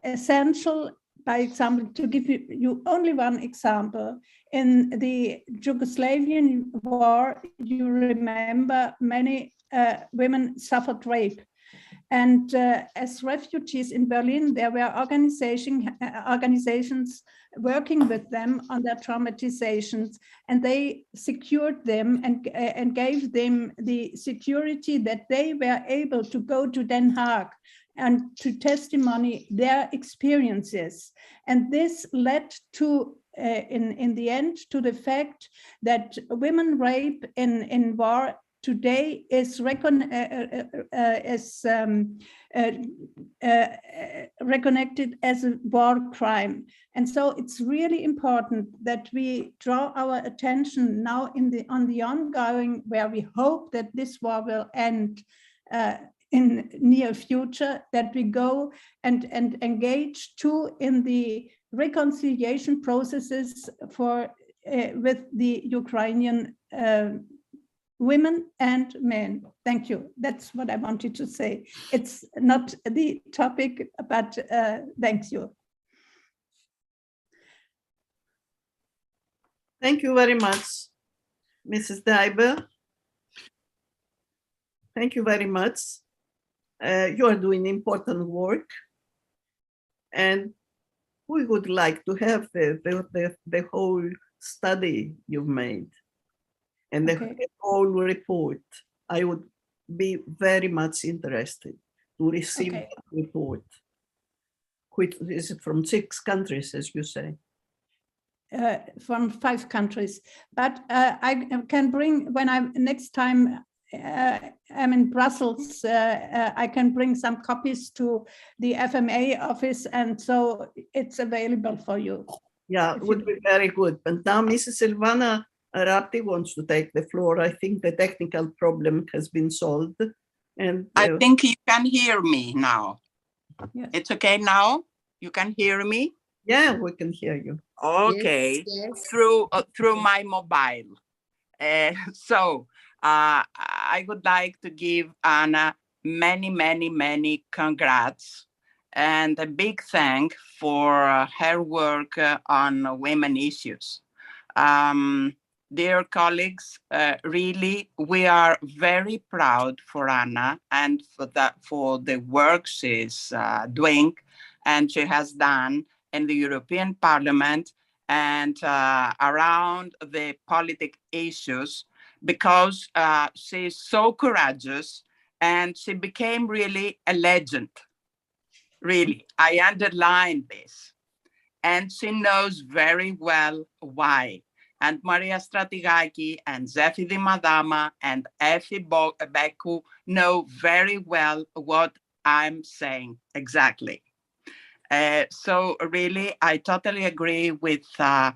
essential. By example, to give you only one example, in the Yugoslavian war, you remember many women suffered rape. And as refugees in Berlin, there were organizations working with them on their traumatizations, and they secured them and gave them the security that they were able to go to Den Haag and to testimony their experiences. And this led to, in the end, to the fact that women rape in war today is reconnected as a war crime. And so it's really important that we draw our attention now on the ongoing, where we hope that this war will end in near future, that we go and engage too in the reconciliation processes with the Ukrainian women and men. Thank you. That's what I wanted to say. It's not the topic, but thank you. Thank you very much, Mrs. Daiber. Thank you very much. You are doing important work, and we would like to have the whole study you've made and the whole report. I would be very much interested to receive that report, which is from 6 countries, as you say. From 5 countries, but I can bring, when I'm next time I'm in Brussels, I can bring some copies to the FMA office, and so it's available for you. Yeah, it would be very good. And now Mrs. Silvana Rapti wants to take the floor. I think the technical problem has been solved. And I think you can hear me now. Yes. It's okay now? You can hear me? Yeah, we can hear you. Okay, Yes. through my mobile. So I would like to give Anna many congrats and a big thank for her work on women issues. Dear colleagues, really, we are very proud for Anna and for the work she's doing and she has done in the European Parliament and around the politic issues, because she's so courageous and she became really a legend. Really, I underline this. And she knows very well why. And Maria Stratigaki and Zefi Di Madama and Effie Beku know very well what I'm saying exactly. So really, I totally agree with what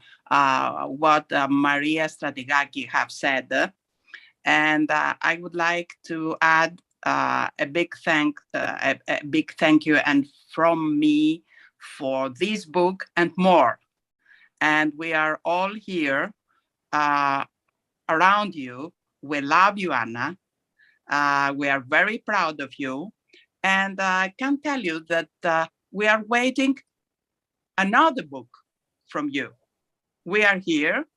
Maria Stratigaki have said. And I would like to add a big thank you and from me for this book and more. And we are all here around you. We love you, Anna. We are very proud of you. And I can tell you that we are waiting another book from you. We are here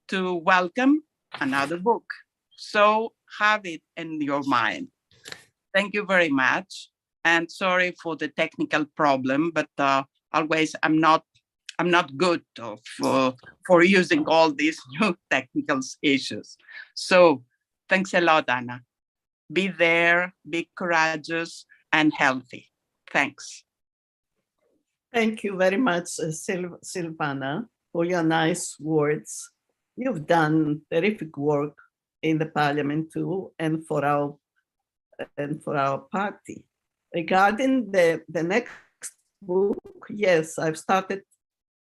to welcome another book. So have it in your mind. Thank you very much. And sorry for the technical problem, but always I'm not good for using all these new technical issues. So thanks a lot, Anna. Be there, be courageous and healthy. Thanks. Thank you very much, Silvana, for your nice words. You've done terrific work in the Parliament too, and for our party. Regarding the next book, yes, I've started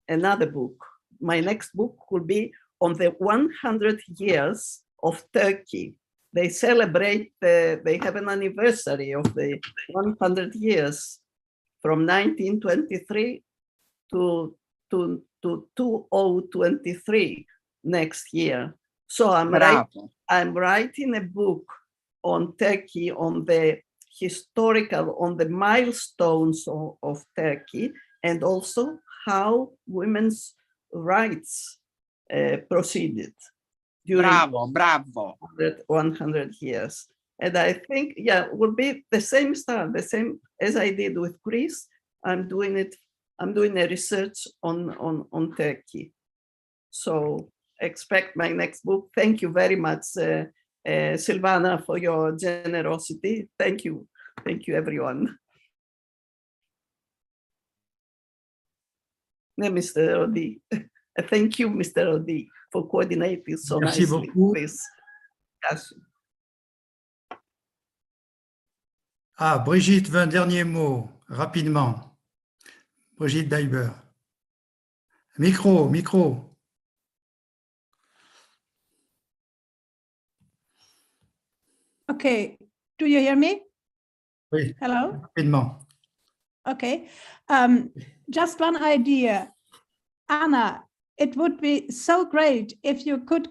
another book. My next book will be on the 100 years of Turkey. They celebrate, they have an anniversary of the 100 years from 1923 to 2023 next year. So I'm writing a book on Turkey, on the historical, on the milestones of Turkey, and also how women's rights proceeded during 100 years. And I think, yeah, will be the same style, the same as I did with Greece. I'm doing a research on Turkey. So expect my next book. Thank you very much, Silvana, for your generosity. Thank you. Thank you, everyone. Mr. Odi. Thank you, Mr. Odi, for coordinating so nicely this discussion. Ah, Brigitte veut un dernier mot, rapidement. Brigitte Daiber. Micro. Okay, do you hear me? Oui. Hello? Rapidement. Okay, just one idea. Anna, it would be so great if you could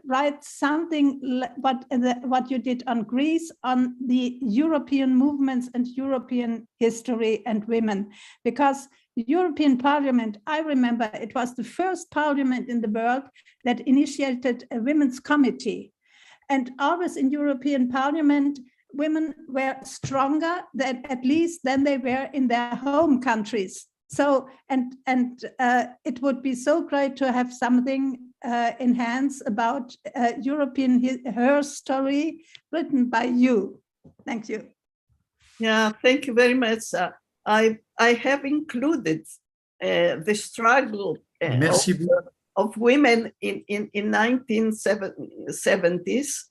write something what you did on Greece, on the European movements and European history and women, because the European Parliament, I remember it was the first parliament in the world that initiated a women's committee. And always in European Parliament, women were stronger than at least than they were in their home countries. So, and it would be so great to have something in hands about her story written by you. Thank you. Yeah, thank you very much. I have included the struggle of women in 1970s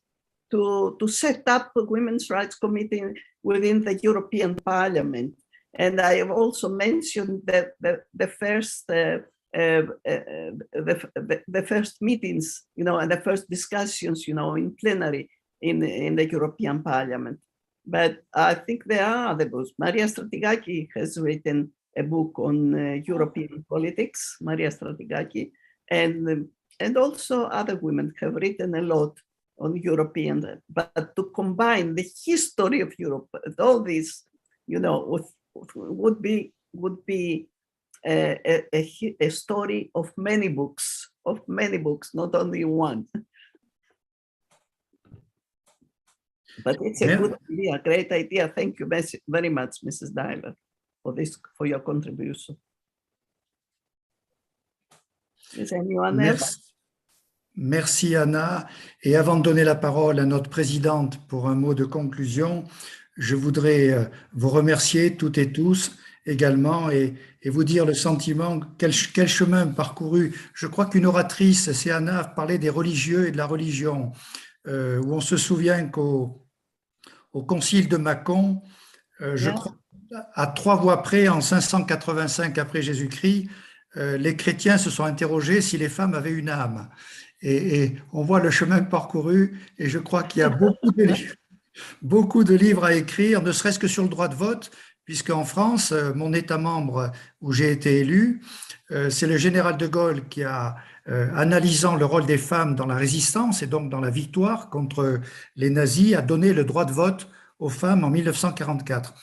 to set up a women's rights committee within the European Parliament. And I have also mentioned that the first meetings, and the first discussions, in plenary in the European Parliament. But I think there are other books. Maria Stratigaki has written a book on European politics, Maria Stratigaki, and and also other women have written a lot on European, but to combine the history of Europe and all this, you know, would be a story of many books, not only one. But it's a good idea, great idea. Thank you very much, Mrs. Dyler, for your contribution. Is anyone else? Merci Anna. Et avant de donner la parole à notre présidente pour un mot de conclusion, je voudrais vous remercier toutes et tous également et vous dire le sentiment, quel chemin parcouru. Je crois qu'une oratrice, c'est Anna, parlait des religieux et de la religion, où on se souvient qu'au concile de Mâcon, je crois, à 3 voix près, en 585 après Jésus-Christ, les chrétiens se sont interrogés si les femmes avaient une âme. Et on voit le chemin parcouru, et je crois qu'il y a beaucoup de livres à écrire, ne serait-ce que sur le droit de vote, puisqu'en France, mon État membre où j'ai été élu, c'est le général de Gaulle qui a, analysant le rôle des femmes dans la résistance et donc dans la victoire contre les nazis, a donné le droit de vote aux femmes en 1944.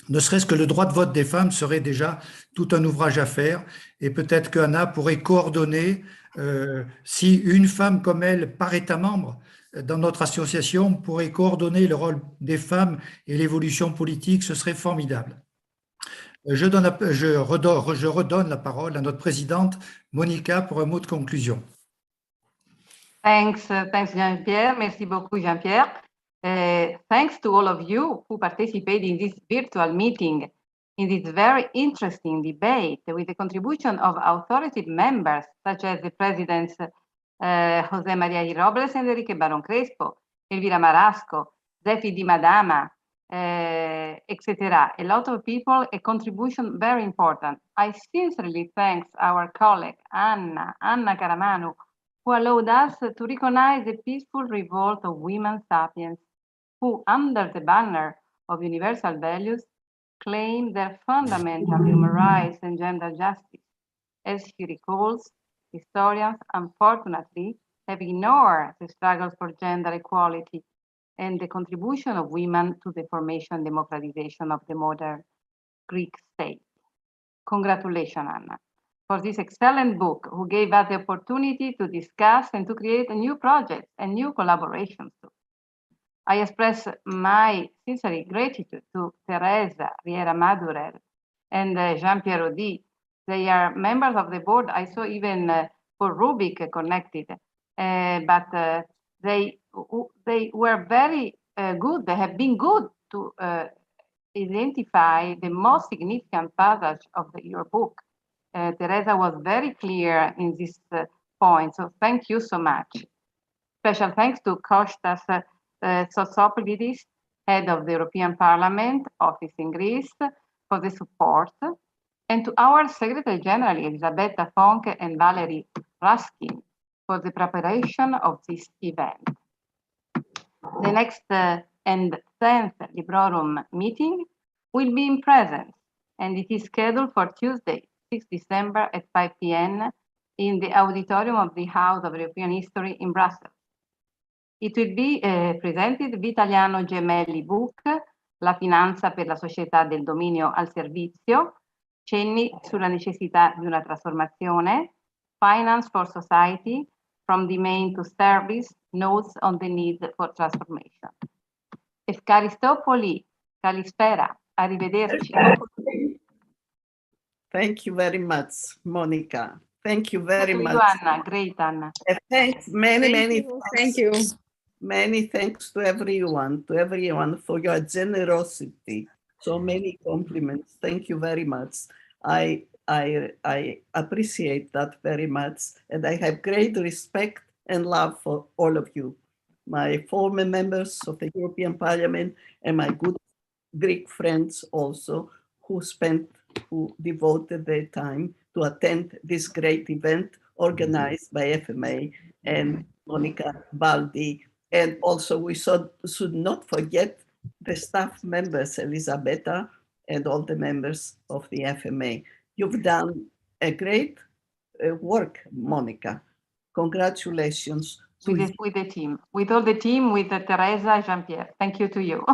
Ne serait-ce que le droit de vote des femmes serait déjà tout un ouvrage à faire, et peut-être qu'Anna pourrait coordonner, si une femme comme elle par État membre dans notre association pourrait coordonner le rôle des femmes et l'évolution politique, ce serait formidable. Je redonne la parole à notre présidente Monica pour un mot de conclusion. Thanks Jean-Pierre. Merci beaucoup, Jean-Pierre. Thanks to all of you who participated in this virtual meeting, in this very interesting debate with the contribution of authoritative members such as the presidents José María I. Robles and Enrique Barón Crespo, Elvira Marasco, Zefi Di Madama, etc. A lot of people, a contribution very important. I sincerely thank our colleague Anna Karamanou, who allowed us to recognize the peaceful revolt of women sapiens who, under the banner of universal values, claim their fundamental human rights and gender justice. As she recalls, historians, unfortunately, have ignored the struggles for gender equality and the contribution of women to the formation and democratization of the modern Greek state. Congratulations, Anna, for this excellent book, who gave us the opportunity to discuss and to create a new project and new collaborations too. I express my sincere gratitude to Teresa Riera Madurell and Jean-Pierre Audi. They are members of the board. I saw even Paul Rubik connected, but they were very good. They have been good to identify the most significant passage of your book. Teresa was very clear in this point, so thank you so much. Special thanks to Kostas Sotsopoulidis, head of the European Parliament office in Greece, for the support, and to our Secretary General, Elisabetta Fonke and Valerie Raskin, for the preparation of this event. The next and 10th Librorum meeting will be in presence, and it is scheduled for Tuesday, 6 December at 5 p.m. in the auditorium of the House of European History in Brussels. It will be presented Vitaliano Gemelli book, La finanza per la società del dominio al servizio, cenni sulla necessità di una trasformazione, Finance for Society, from domain to service, notes on the need for transformation. Efkaristopoli, Kalispera, arrivederci. Thank you very much, Monica. Thank you very much. Anna, great Anna. Thanks, many Thank you. Many thanks to everyone for your generosity. So many compliments. Thank you very much. I appreciate that very much, and I have great respect and love for all of you, my former members of the European Parliament and my good Greek friends also, who devoted their time to attend this great event organized by FMA and Monica Baldi. And also we should not forget the staff members, Elisabetta, and all the members of the FMA. You've done a great work, Monica. Congratulations. With the team, with all the team, with Teresa, Jean-Pierre. Thank you to you.